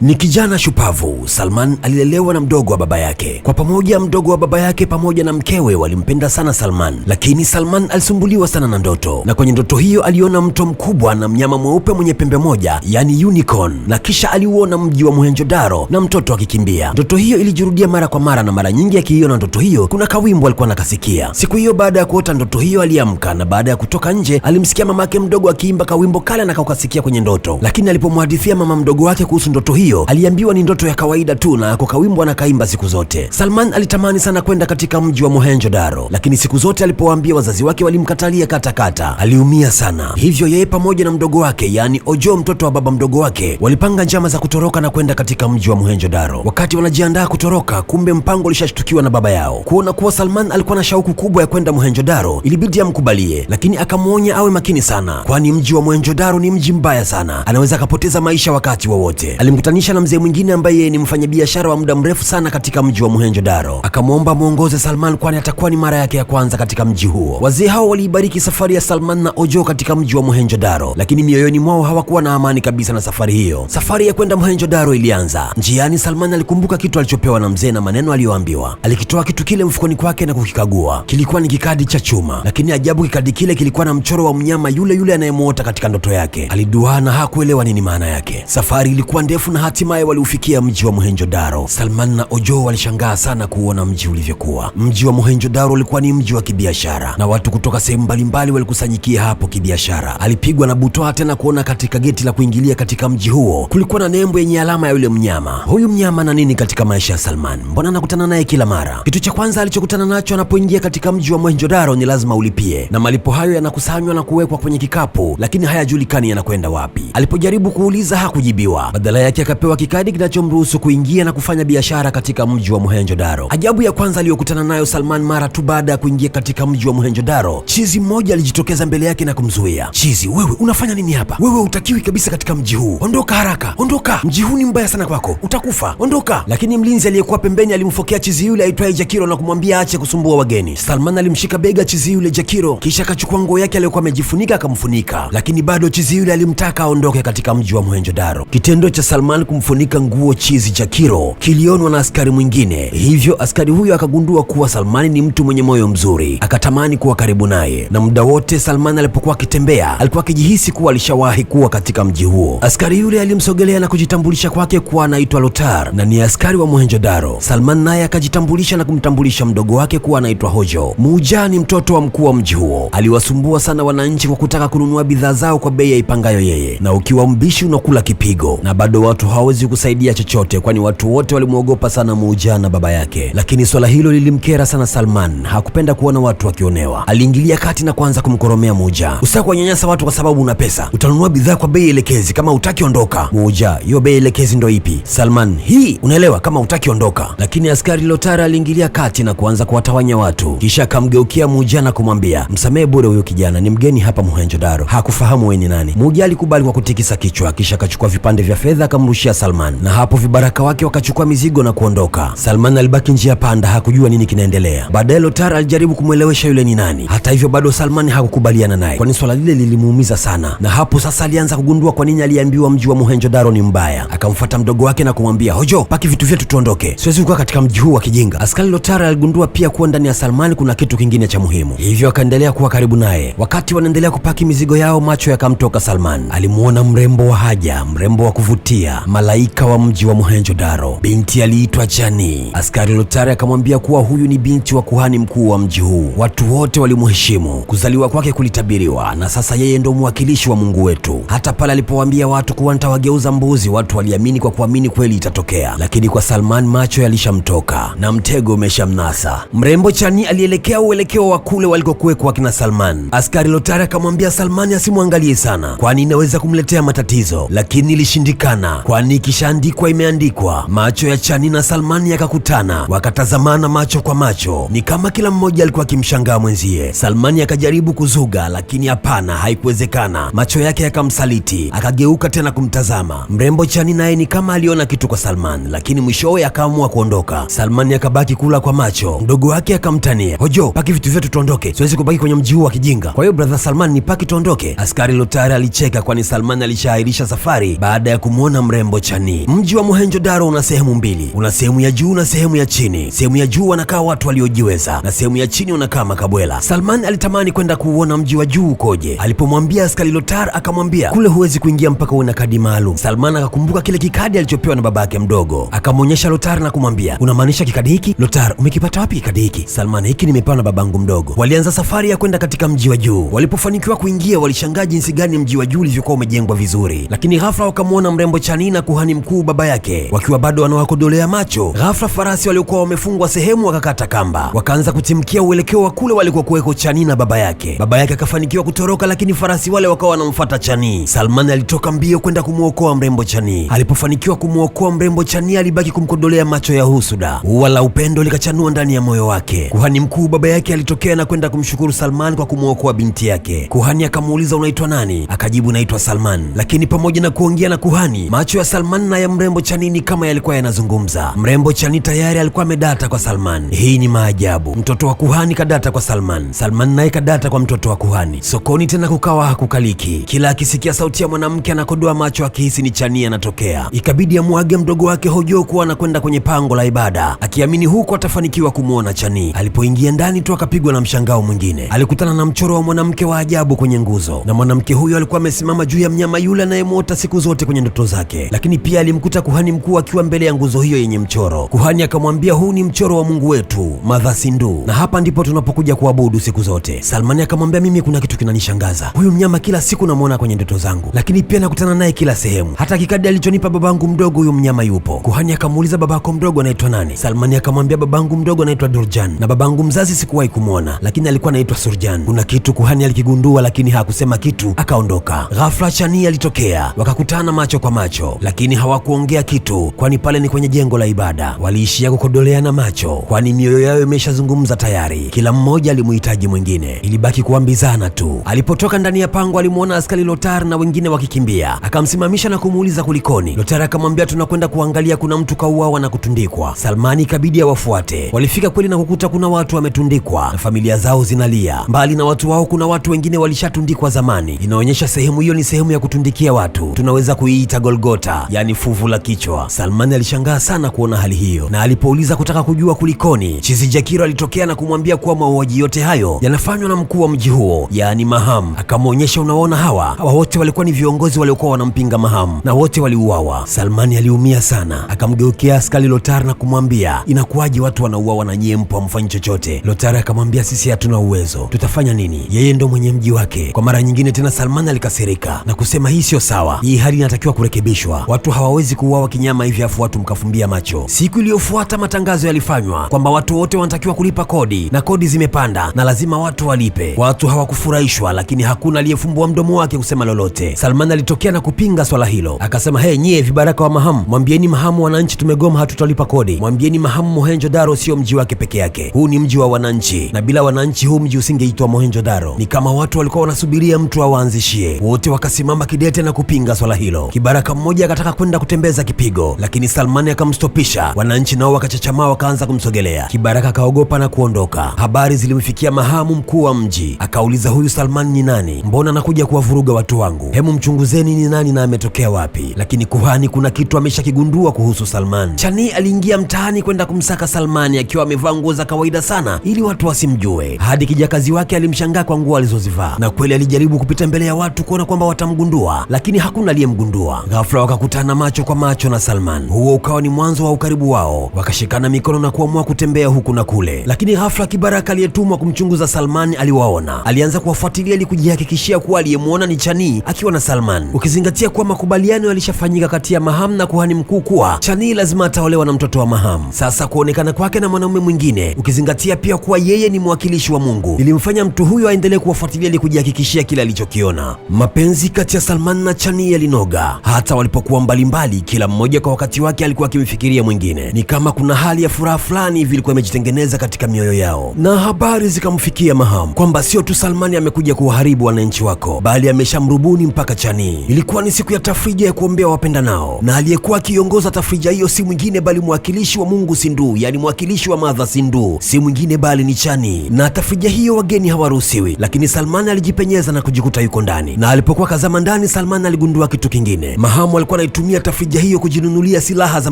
Ni kijana shupavu. Salman alilelewa na mdogo wa baba yake. Kwa pamoja, mdogo wa baba yake pamoja na mkewe walimpenda sana Salman, lakini Salman alisumbuliwa sana na ndoto, na kwenye ndoto hiyo aliona mto mkubwa na mnyama mweupe mwenye pembe moja, yani unicorn, na kisha aliuona mji wa Mohenjo-daro na mtoto akikimbia. Ndoto hiyo ilijirudia mara kwa mara, na mara nyingi akiiona ndoto hiyo kuna kawimbo alikuwa nakasikia. Siku hiyo baada ya kuota ndoto hiyo aliamka, na baada ya kutoka nje alimsikia mamake mdogo akiimba kawimbo kale na kaukasikia kwenye ndoto. Lakini alipomhadithia mama mdogo wake kuhusu ndoto hiyo, aliambiwa ni ndoto ya kawaida tu na kwa kawimbo anakaimba siku zote. Salman alitamani sana kwenda katika mji wa Mohenjo-daro, lakini siku zote alipowaambia wazazi wake walimkatalia katakata. Aliumia sana. Hivyo yeye pamoja na mdogo wake, yani Ojo, mtoto wa baba mdogo wake, walipanga njama za kutoroka na kwenda katika mji wa Mohenjo-daro. Wakati wanajiandaa kutoroka, kumbe mpango ulishashtukiwa na baba yao. Kuona kuwa Salman alikuwa na shauku kubwa ya kwenda Mohenjo-daro, ilibidi amkubalie, lakini akamwonya awe makini sana, kwani mji wa Mohenjo-daro ni mji mbaya sana, anaweza akapoteza maisha wakati wowote. Alimkutanisha na mzee mwingine ambaye yeye ni mfanyabiashara wa muda mrefu sana katika mji wa Mohenjo-daro. Akamwomba muongoze Salman, kwani atakuwa ni mara yake ya kwanza katika mji huo. Wazee hao waliibariki safari ya Salman na Ojo katika mji wa Mohenjo-daro, lakini mioyoni mwao hawakuwa na amani kabisa na safari hiyo. Safari ya kwenda Mohenjo-daro ilianza. Njiani Salman alikumbuka kitu alichopewa na mzee na maneno aliyoambiwa. Alikitoa kitu kile mfukoni kwake na kukikagua. Kilikuwa ni kikadi cha chuma, lakini ajabu, kikadi kile kilikuwa na mchoro wa mnyama yule yule anayemuota katika ndoto yake. Aliduaa na hakuelewa nini maana yake. Safari ilikuwa ndefu na hatimaye waliufikia mji wa Mohenjo-daro. Salman na Ojo walishangaa sana kuona mji ulivyokuwa. Mji wa Mohenjo-daro ulikuwa ni mji wa kibiashara na watu kutoka sehemu mbalimbali walikusanyikia hapo kibiashara. Alipigwa na butwaa tena kuona katika geti la kuingilia katika mji huo kulikuwa na nembo yenye alama ya yule mnyama. Huyu mnyama na nini katika maisha ya Salman? Mbona anakutana naye kila mara? Kitu cha kwanza alichokutana nacho anapoingia katika mji wa Mohenjo-daro ni lazima ulipie, na malipo hayo yanakusanywa na kuwekwa kwenye kikapu, lakini hayajulikani yanakwenda wapi. Alipojaribu kuuliza hakujibiwa, badala yake akapewa kikadi kinachomruhusu kuingia na kufanya biashara katika mji wa Mohenjo-daro. Ajabu ya kwanza aliyokutana nayo Salman mara tu baada ya kuingia katika mji wa Mohenjo-daro, chizi mmoja alijitokeza mbele yake na kumzuia. Chizi, wewe unafanya nini hapa? Wewe hutakiwi kabisa katika mji huu. Ondoka haraka, ondoka. Mji huu ni mbaya sana kwako. Utakufa. Ondoka. Lakini mlinzi aliyekuwa pembeni alimfokea chizi yule aitwaye Jakiro na kumwambia aache kusumbua wageni. Salman alimshika bega chizi yule Jakiro, kisha akachukua nguo yake aliyokuwa amejifunika akamfunika, lakini bado chizi yule alimtaka aondoke katika mji wa Mohenjo-daro. Kitendo cha Salman kumfunika nguo chizi Jakiro kilionwa na askari mwingine, hivyo askari huyo akagundua kuwa Salman ni mtu mwenye moyo mzuri, akatamani kuwa karibu naye, na muda wote Salman alipokuwa akitembea alikuwa akijihisi kuwa alishawahi kuwa katika mji huo. Askari yule alimsogelea na kujitambulisha kwake kuwa anaitwa Lotar na ni askari wa Mohenjo-daro. Salman naye akajitambulisha na kumtambulisha mdogo wake kuwa anaitwa Hojo. Muja ni mtoto wa mkuu wa mji huo. Aliwasumbua sana wananchi kwa kutaka kununua bidhaa zao kwa bei ya ipangayo yeye, na ukiwa mbishi unakula kipigo, na bado watu hawawezi kusaidia chochote, kwani watu wote walimwogopa sana Muja na baba yake. Lakini swala hilo lilimkera sana Salman. Hakupenda kuona watu wakionewa. Aliingilia kati na kuanza kumkoromea Muja. Usitaki kuwanyanyasa watu kwa sababu una pesa. Utanunua bidhaa kwa bei elekezi, kama hutaki ondoka. Muja, hiyo bei elekezi ndo ipi? Salman, hii unaelewa, kama hutaki ondoka. Lakini askari Lotara aliingilia kati na kuanza kuwatawanya watu, kisha akamgeukia Muja na kumwambia, msamehe bure, huyo kijana ni mgeni hapa Mohenjo-daro, hakufahamu wewe ni nani. Muja alikubali kwa kutikisa kichwa, kisha akachukua vipande vya fedha akamrushia Salman, na hapo vibaraka wake wakachukua mizigo na kuondoka. Salman alibaki njia panda, hakujua nini kinaendelea. Baadaye Lotar alijaribu kumwelewesha yule ni nani. Hata hivyo bado Salman hakukubaliana naye, kwani swala lile lilimuumiza sana, na hapo sasa alianza kugundua kwa nini aliambiwa mji wa Mohenjo-daro ni mbaya. Akamfuata mdogo wake na kumwambia, Hojo, paki vitu vyetu tuondoke, siwezi kukaa katika mji huu wa kijinga. Askari Lotar aligundua pia kuwa ndani ya Salman kuna kitu kingine cha muhimu, hivyo akaendelea kuwa karibu naye. Wakati wanaendelea kupaki mizigo yao, macho yakamtoka Salman. Alimuona mrembo wa haja, mrembo wa kuvutia, malaika wa mji wa Mohenjo-daro. Binti aliitwa Chani. Askari Lotar akamwambia kuwa huyu ni binti wa kuhani mkuu wa mji huu. Watu wote walimheshimu, kuzaliwa kwake kulitabiriwa, na sasa yeye ndo mwakilishi wa Mungu wetu. Hata pale alipowaambia watu kuwa nitawageuza mbuzi, watu waliamini kwa kuamini kweli itatokea. Lakini kwa Salman macho yalishamtoka na mtego umeshamnasa. Mrembo Chani alielekea uelekeo wa kule walikokuwekwa akina Salman. Askari Lotar akamwambia Salman asimwangalie sana, kwani inaweza kumletea matatizo, lakini ilishindikana, kwani ikishaandikwa imeandikwa. Macho ya Chani na Salman yakakutana, wakatazamana macho kwa macho, ni kama kila mmoja alikuwa akimshangaa mwenzie. Salman akajaribu kuzuga, lakini hapana, haikuwezekana. Macho yake yakamsaliti, akageuka tena kumtazama. Mrembo Chani naye ni kama aliona kitu kwa Salman, lakini mwishowe akaamua kuondoka. Salman akabaki kula kwa macho. Mdogo wake akamtania, Hojo, paki vitu vyetu tuondoke, siwezi kubaki kwenye mji huu wa kijinga. Kwa hiyo brother Salman, ni paki tuondoke. Askari Lotar alicheka, kwani Salman alishaahirisha safari baada ya kumwona mrembo mrembo Chani. Mji wa Mohenjo-Daro una sehemu mbili, una sehemu ya juu na sehemu ya chini. Sehemu ya juu wanakaa watu waliojiweza na sehemu ya chini wanakaa makabwela. Salman alitamani kwenda kuuona mji wa juu ukoje. Alipomwambia askari Lotar akamwambia kule huwezi kuingia mpaka uwe na kadi maalum. Salman akakumbuka kile kikadi alichopewa na babake mdogo, akamwonyesha Lotar na kumwambia unamaanisha kikadi hiki? Lotar, umekipata wapi kikadi hiki? Salman, hiki nimepewa na babangu mdogo. Walianza safari ya kwenda katika mji wa juu. Walipofanikiwa kuingia, walishangaa jinsi gani mji wa juu ulivyokuwa umejengwa vizuri, lakini ghafla wakamwona mrembo Chani na kuhani mkuu baba yake wakiwa bado wanawakodolea macho. Ghafla farasi waliokuwa wamefungwa sehemu wakakata kamba, wakaanza kutimkia uelekeo wa kule walikokuwa kuweko Chani na baba yake. Baba yake akafanikiwa kutoroka, lakini farasi wale wakawa wanamfuata Chani. Salman alitoka mbio kwenda kumuokoa mrembo Chani. Alipofanikiwa kumuokoa mrembo Chani, alibaki kumkodolea macho ya husuda. Ua la upendo likachanua ndani ya moyo wake. Kuhani mkuu baba yake alitokea na kwenda kumshukuru Salman kwa kumuokoa binti yake. Kuhani akamuuliza unaitwa nani? Akajibu naitwa Salman. Lakini pamoja na kuongea na kuhani, macho ya Salman na ya mrembo Chani ni kama yalikuwa yanazungumza. Mrembo Chani tayari alikuwa amedata kwa Salman. Hii ni maajabu. Mtoto wa kuhani kadata kwa Salman. Salman naye kadata kwa mtoto wa kuhani. Sokoni tena kukawa hakukaliki. Kila akisikia sauti ya mwanamke anakodoa macho akihisi ni Chani anatokea. Ikabidi amuage mdogo wake Hojo kuwa anakwenda kwenye pango la ibada, akiamini huko atafanikiwa kumuona Chani. Alipoingia ndani tu akapigwa na mshangao mwingine. Alikutana na mchoro wa mwanamke wa ajabu kwenye nguzo, na mwanamke huyo alikuwa amesimama juu ya mnyama yule anayemwota siku zote kwenye ndoto zake. Lakini pia alimkuta kuhani mkuu akiwa mbele ya nguzo hiyo yenye mchoro. Kuhani akamwambia huu ni mchoro wa Mungu wetu Mother Sindu, na hapa ndipo tunapokuja kuabudu siku zote. Salmani akamwambia mimi kuna kitu kinanishangaza. Huyu mnyama kila siku namuona kwenye ndoto zangu, lakini pia nakutana naye kila sehemu. Hata kikadi alichonipa babangu mdogo huyu mnyama yupo. Kuhani akamuuliza babako mdogo anaitwa nani? Salmani akamwambia babangu mdogo anaitwa Durjan, na babangu mzazi sikuwahi kumuona, lakini alikuwa anaitwa Surjan. Kuna kitu kuhani alikigundua, lakini hakusema kitu, akaondoka. Ghafla Chani alitokea, wakakutana macho kwa macho, lakini hawakuongea kitu, kwani pale ni kwenye jengo la ibada. Waliishia kukodoleana macho, kwani mioyo yao imeshazungumza tayari. Kila mmoja alimuhitaji mwingine, ilibaki kuambizana tu. Alipotoka ndani ya pango, alimuona askari Lotar na wengine wakikimbia. Akamsimamisha na kumuuliza kulikoni. Lotar akamwambia tunakwenda kuangalia kuna mtu kauawa na kutundikwa. Salmani ikabidi awafuate. Walifika kweli na kukuta kuna watu wametundikwa na familia zao zinalia. Mbali na watu wao kuna watu wengine walishatundikwa zamani. Inaonyesha sehemu hiyo ni sehemu ya kutundikia watu, tunaweza kuiita Golgota, yani fuvu la kichwa. Salmani alishangaa sana kuona hali hiyo, na alipouliza kutaka kujua kulikoni, Chizi Jakiro alitokea na kumwambia kuwa mauaji yote hayo yanafanywa na mkuu wa mji huo, yani Maham. Akamwonyesha unaona hawa wote walikuwa ni viongozi waliokuwa wanampinga Maham na wote waliuawa. Salmani aliumia sana, akamgeukia askari Lotar na kumwambia inakuwaje watu wanauawa na nyie mpo hamfanyi chochote? Lotar akamwambia sisi hatuna uwezo, tutafanya nini? Yeye ndo mwenye mji wake. Kwa mara nyingine tena Salmani alikasirika na kusema hii sio sawa, hii hali inatakiwa kurekebishwa. Watu hawawezi kuuawa kinyama hivi afu watu mkafumbia macho. Siku iliyofuata matangazo yalifanywa kwamba watu wote wanatakiwa kulipa kodi, na kodi zimepanda na lazima watu walipe. Watu hawakufurahishwa, lakini hakuna aliyefumbua mdomo wake kusema lolote. Salmani alitokea na kupinga swala hilo, akasema hey nyie vibaraka wa Maham, mwambieni Maham wananchi tumegoma, hatutalipa kodi. Mwambieni Maham Mohenjo-Daro sio mji wake peke yake, huu ni mji wa wananchi, na bila wananchi huu mji usingeitwa Mohenjo-Daro. Ni kama watu walikuwa wanasubiria mtu awaanzishie. Wote wakasimama kidete na kupinga swala hilo. Kibaraka mmoja akataka kwenda kutembeza kipigo, lakini Salmani akamstopisha. Wananchi nao wakachachamaa, wakaanza kumsogelea. Kibaraka akaogopa na kuondoka. Habari zilimfikia Mahamu, mkuu wa mji. Akauliza huyu Salmani ni nani? Mbona anakuja kuwavuruga watu wangu? Hemu mchunguzeni ni nani na ametokea wapi? Lakini kuhani kuna kitu ameshakigundua kuhusu Salman. Chani aliingia mtaani kwenda kumsaka Salmani akiwa amevaa nguo za kawaida sana ili watu wasimjue. Hadi kijakazi wake alimshangaa kwa nguo alizozivaa, na kweli alijaribu kupita mbele ya watu kuona kwamba watamgundua, lakini hakuna aliyemgundua. Ghafla wakakutana macho kwa macho na Salman. Huo ukawa ni mwanzo wa ukaribu wao, wakashikana mikono na kuamua kutembea huku na kule. Lakini ghafla kibaraka aliyetumwa kumchunguza Salman aliwaona. Alianza kuwafuatilia ili kujihakikishia kuwa aliyemuona ni Chani akiwa na Salman, ukizingatia kuwa makubaliano yalishafanyika kati ya Maham na kuhani mkuu kuwa Chani lazima ataolewa na mtoto wa Maham. Sasa kuonekana kwake na mwanaume mwingine, ukizingatia pia kuwa yeye ni mwakilishi wa Mungu, ilimfanya mtu huyo aendelee kuwafuatilia ili kujihakikishia kile alichokiona. Mapenzi kati ya Salman na Chani yalinoga. Hata walipokuwa mbalimbali, kila mmoja kwa wakati wake alikuwa akimfikiria mwingine. Ni kama kuna hali ya furaha fulani hivi ilikuwa imejitengeneza katika mioyo yao. Na habari zikamfikia Maham kwamba sio tu Salmani amekuja kuwaharibu wananchi wako, bali ameshamrubuni mpaka Chani. Ilikuwa ni siku ya tafrija ya kuombea wapenda nao, na aliyekuwa akiongoza tafrija hiyo si mwingine bali mwakilishi wa Mungu Sindu, yani mwakilishi wa Mother Sindu, si mwingine bali ni Chani. Na tafrija hiyo wageni hawaruhusiwi, lakini Salmani alijipenyeza na kujikuta yuko ndani. Na alipokuwa kazama ndani, Salmani aligundua kitu kingine. Maham alikuwa alikuwa anaitumia tafrija hiyo kujinunulia silaha za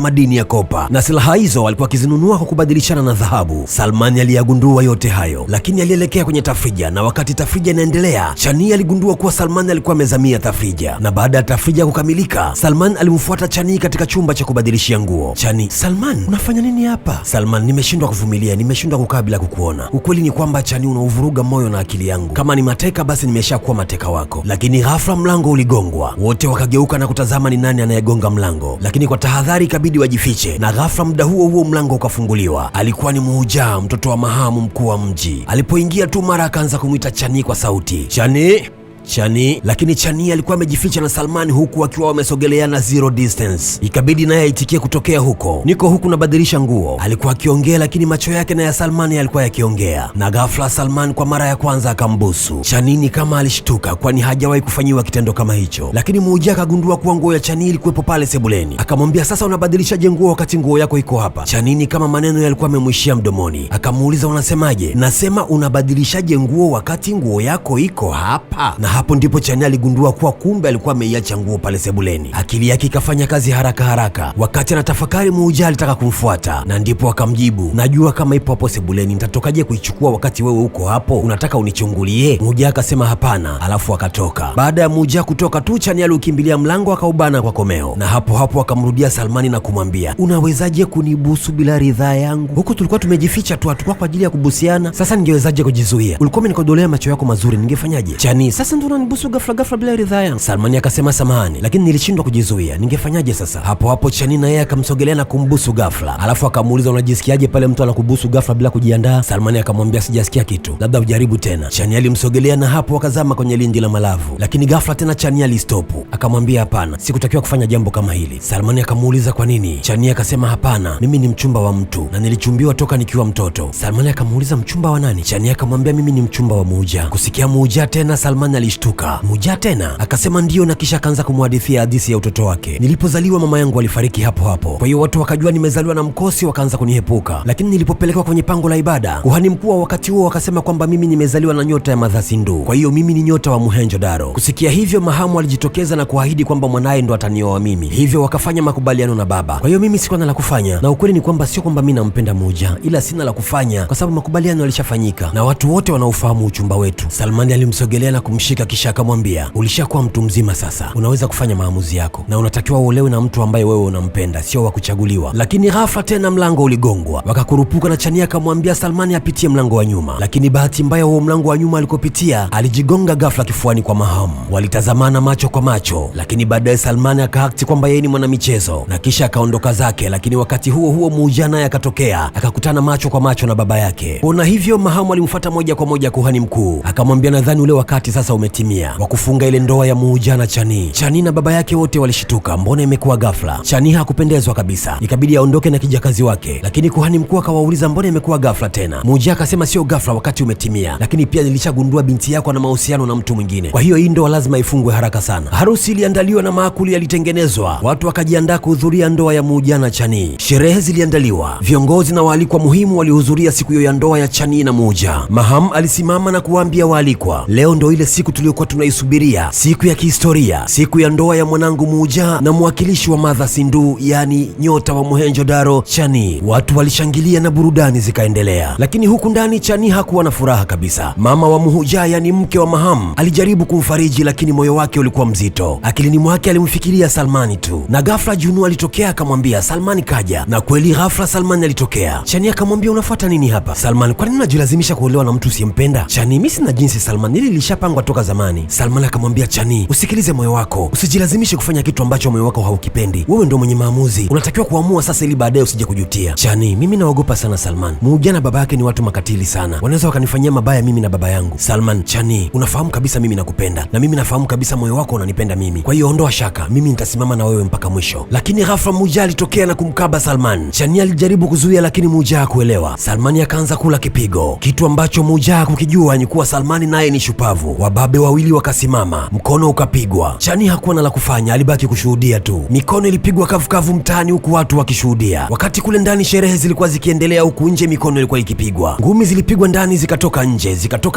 madini ya kopa, na silaha hizo alikuwa akizinunua kwa kubadilishana na dhahabu. Salman aliyagundua yote hayo, lakini alielekea kwenye tafrija, na wakati tafrija inaendelea, Chani aligundua kuwa Salman alikuwa amezamia tafrija, na baada ya tafrija kukamilika, Salman alimfuata Chani katika chumba cha kubadilishia nguo. Chani: Salman, unafanya nini hapa? Salman: nimeshindwa kuvumilia, nimeshindwa kukaa bila kukuona. Ukweli ni kwamba Chani, unauvuruga moyo na akili yangu. Kama ni mateka, basi nimeshakuwa mateka wako. Lakini ghafla mlango uligongwa, wote wakageuka na kutazama ni nani anayegonga mlango, lakini kwa tahadhari ikabidi wajifiche, na ghafla muda huo huo mlango ukafunguliwa. Alikuwa ni Muujaa, mtoto wa Mahamu, mkuu wa mji. Alipoingia tu mara akaanza kumwita Chani kwa sauti, Chani, Chani, lakini Chani alikuwa amejificha na Salman huku akiwa wamesogeleana zero distance. Ikabidi naye aitikie kutokea huko, niko huku nabadilisha nguo. Alikuwa akiongea, lakini macho yake na ya Salman yalikuwa yakiongea, na ghafla Salman kwa mara ya kwanza akambusu. Chani ni kama alishtuka, kwani hajawahi kufanyiwa kitendo kama hicho, lakini Muujaa akagundua kuwa nguo ya Chani ilikuwepo pale sebuleni. Akamwambia, sasa unabadilishaje nguo wakati nguo yako iko hapa? Chani ni kama maneno yalikuwa yamemwishia mdomoni. Akamuuliza, unasemaje? Nasema unabadilishaje nguo wakati nguo yako iko hapa? Na hapo ndipo Chani aligundua kuwa kumbe alikuwa ameiacha nguo pale sebuleni. Akili yake ikafanya kazi haraka haraka. Wakati anatafakari, Muujaa alitaka kumfuata, na ndipo akamjibu, najua kama ipo hapo sebuleni, nitatokaje kuichukua wakati wewe uko hapo? Unataka unichungulie? Muujaa akasema hapana, alafu akatoka. Baada ya Muujaa kutoka tu, Chani aliukimbilia mlango akaubana kwa komeo, na hapo hapo akamrudia Salmani na kumwambia, unawezaje kunibusu bila ridhaa yangu? Huku tulikuwa tumejificha tu, hatukuwa kwa ajili ya kubusiana. Sasa ningewezaje kujizuia? Ulikuwa umenikodolea macho yako mazuri, ningefanyaje? Chani: sasa ndo unanibusu ghafla bila ridhaa yangu. Salmani akasema, samahani, lakini nilishindwa kujizuia, ningefanyaje sasa? Hapo hapo Chani na yeye akamsogelea na kumbusu ghafla, alafu akamuuliza, unajisikiaje pale mtu anakubusu ghafla bila kujiandaa? Salmani akamwambia, sijasikia kitu, labda ujaribu tena. Chani alimsogelea na hapo akazama kwenye lindi la malavu, lakini ghafla tena Chani alistopu, akamwambia, hapana, sikutakiwa kufanya jambo kama hili. Salmani akamuuliza, kwa nini? Chani akasema, hapana, mimi ni mchumba wa mtu na nilichumbiwa toka nikiwa mtoto. Salmani akamuuliza, mchumba wa nani? Chani akamwambia, mimi ni mchumba wa Muujaa. Kusikia Muujaa tena, Salmani alishtuka. Muujaa tena? Akasema ndio, na kisha akaanza kumhadithia hadithi ya utoto wake. Nilipozaliwa mama yangu alifariki hapo hapo, kwa hiyo watu wakajua nimezaliwa na mkosi, wakaanza kunihepuka. Lakini nilipopelekwa kwenye pango la ibada, kuhani mkuu wa wakati huo akasema kwamba mimi nimezaliwa na nyota ya Madhasindu, kwa hiyo mimi ni nyota wa Mohenjo-Daro. Kusikia hivyo, Mahamu alijitokeza na kuahidi kwamba mwanaye ndo atanioa mimi, hivyo wakafanya makubaliano na baba. Kwa hiyo mimi sikuwa na la kufanya, na ukweli ni kwamba sio kwamba mimi nampenda Muujaa, ila sina la kufanya kwa sababu makubaliano yalishafanyika na watu wote wanaofahamu uchumba wetu. Salmani alimsogelea na kumshika, kisha akamwambia, ulishakuwa mtu mzima sasa, unaweza kufanya maamuzi yako na unatakiwa uolewe na mtu ambaye wewe unampenda, sio wa kuchaguliwa. Lakini ghafla tena mlango uligongwa, wakakurupuka na Chani akamwambia Salmani apitie mlango wa nyuma, lakini bahati mbaya huo mlango wa nyuma alikopitia alijigonga ghafla kifuani kwa Mahamu. Walitazamana macho kwa macho, lakini baadaye Salmani akaakti kwamba yeye ni mwanamichezo na kisha akaondoka zake. Lakini wakati huo huo Muujaa naye akatokea, akakutana macho kwa macho na baba yake. Kuona hivyo, Mahamu alimfuata moja kwa moja kuhani mkuu, akamwambia, nadhani ule wakati sasa umetimia wa kufunga ile ndoa ya Muujaa na Chani. Chani na baba yake wote walishituka, mbona imekuwa ghafla? Chani hakupendezwa kabisa, ikabidi aondoke na kijakazi wake, lakini kuhani mkuu akawauliza, mbona imekuwa ghafla tena? Muujaa akasema, sio ghafla, wakati umetimia, lakini pia nilishagundua binti yako na mahusiano na mtu mwingine, kwa hiyo hii ndoa lazima ifungwe haraka sana. Harusi iliandaliwa na maakuli yalitengenezwa, watu wakajiandaa kuhudhuria ndoa ya Muujaa na Chani. Sherehe ziliandaliwa, viongozi na waalikwa muhimu walihudhuria siku hiyo ya ndoa ya Chani na Muujaa. Mahamu alisimama na kuwaambia waalikwa, leo ndo ile siku tuliyokuwa tunaisubiria, siku ya kihistoria, siku ya ndoa ya mwanangu Muujaa na mwakilishi wa Madhasindu, yani nyota wa Mohenjo-Daro, Chani. Watu walishangilia na burudani zikaendelea, lakini huku ndani Chani hakuwa na furaha kabisa. Mama wa Muujaa, yani mke wa Mahamu, alijaribu kumfariji, lakini moyo wake ulikuwa mzito. Akilini mwake alimfikiria Salmani tu, na ghafla Junu alitokea akamwambia, Salmani kaja. Na kweli ghafla Salmani alitokea. Chani akamwambia, unafuata nini hapa? Salmani, kwa nini unajilazimisha kuolewa na mtu usiyempenda? Chani, mimi sina jinsi Salmani, hili lilishapangwa toka zamani. Salmani akamwambia, Chani, usikilize moyo wako, usijilazimishe kufanya kitu ambacho moyo wako haukipendi. Wewe ndio mwenye maamuzi, unatakiwa kuamua sasa ili baadaye usije kujutia. Chani, mimi naogopa sana Salman, Muujaa na baba yake ni watu makatili sana, wanaweza wakanifanyia mabaya mimi na baba yangu. Salman, Chani, unafahamu kabisa mimi nakupenda na mimi nafahamu kabisa moyo wako unanipenda mimi, kwa hiyo ondoa shaka, mimi nitasimama na wewe mpaka mwisho. Lakini ghafla Muujaa alitokea na kumkaba Salman. Chani alijaribu kuzuia, lakini Muujaa hakuelewa. Salmani akaanza kula kipigo, kitu ambacho Muujaa hakukijua ni kuwa Salmani naye ni shupavu. Wababe wawili wakasimama, mkono ukapigwa. Chani hakuwa na la kufanya, alibaki kushuhudia tu. Mikono ilipigwa kavukavu mtaani huku watu wakishuhudia. Wakati kule ndani sherehe zilikuwa zikiendelea, huku nje mikono ilikuwa ikipigwa. Ngumi zilipigwa ndani zikatoka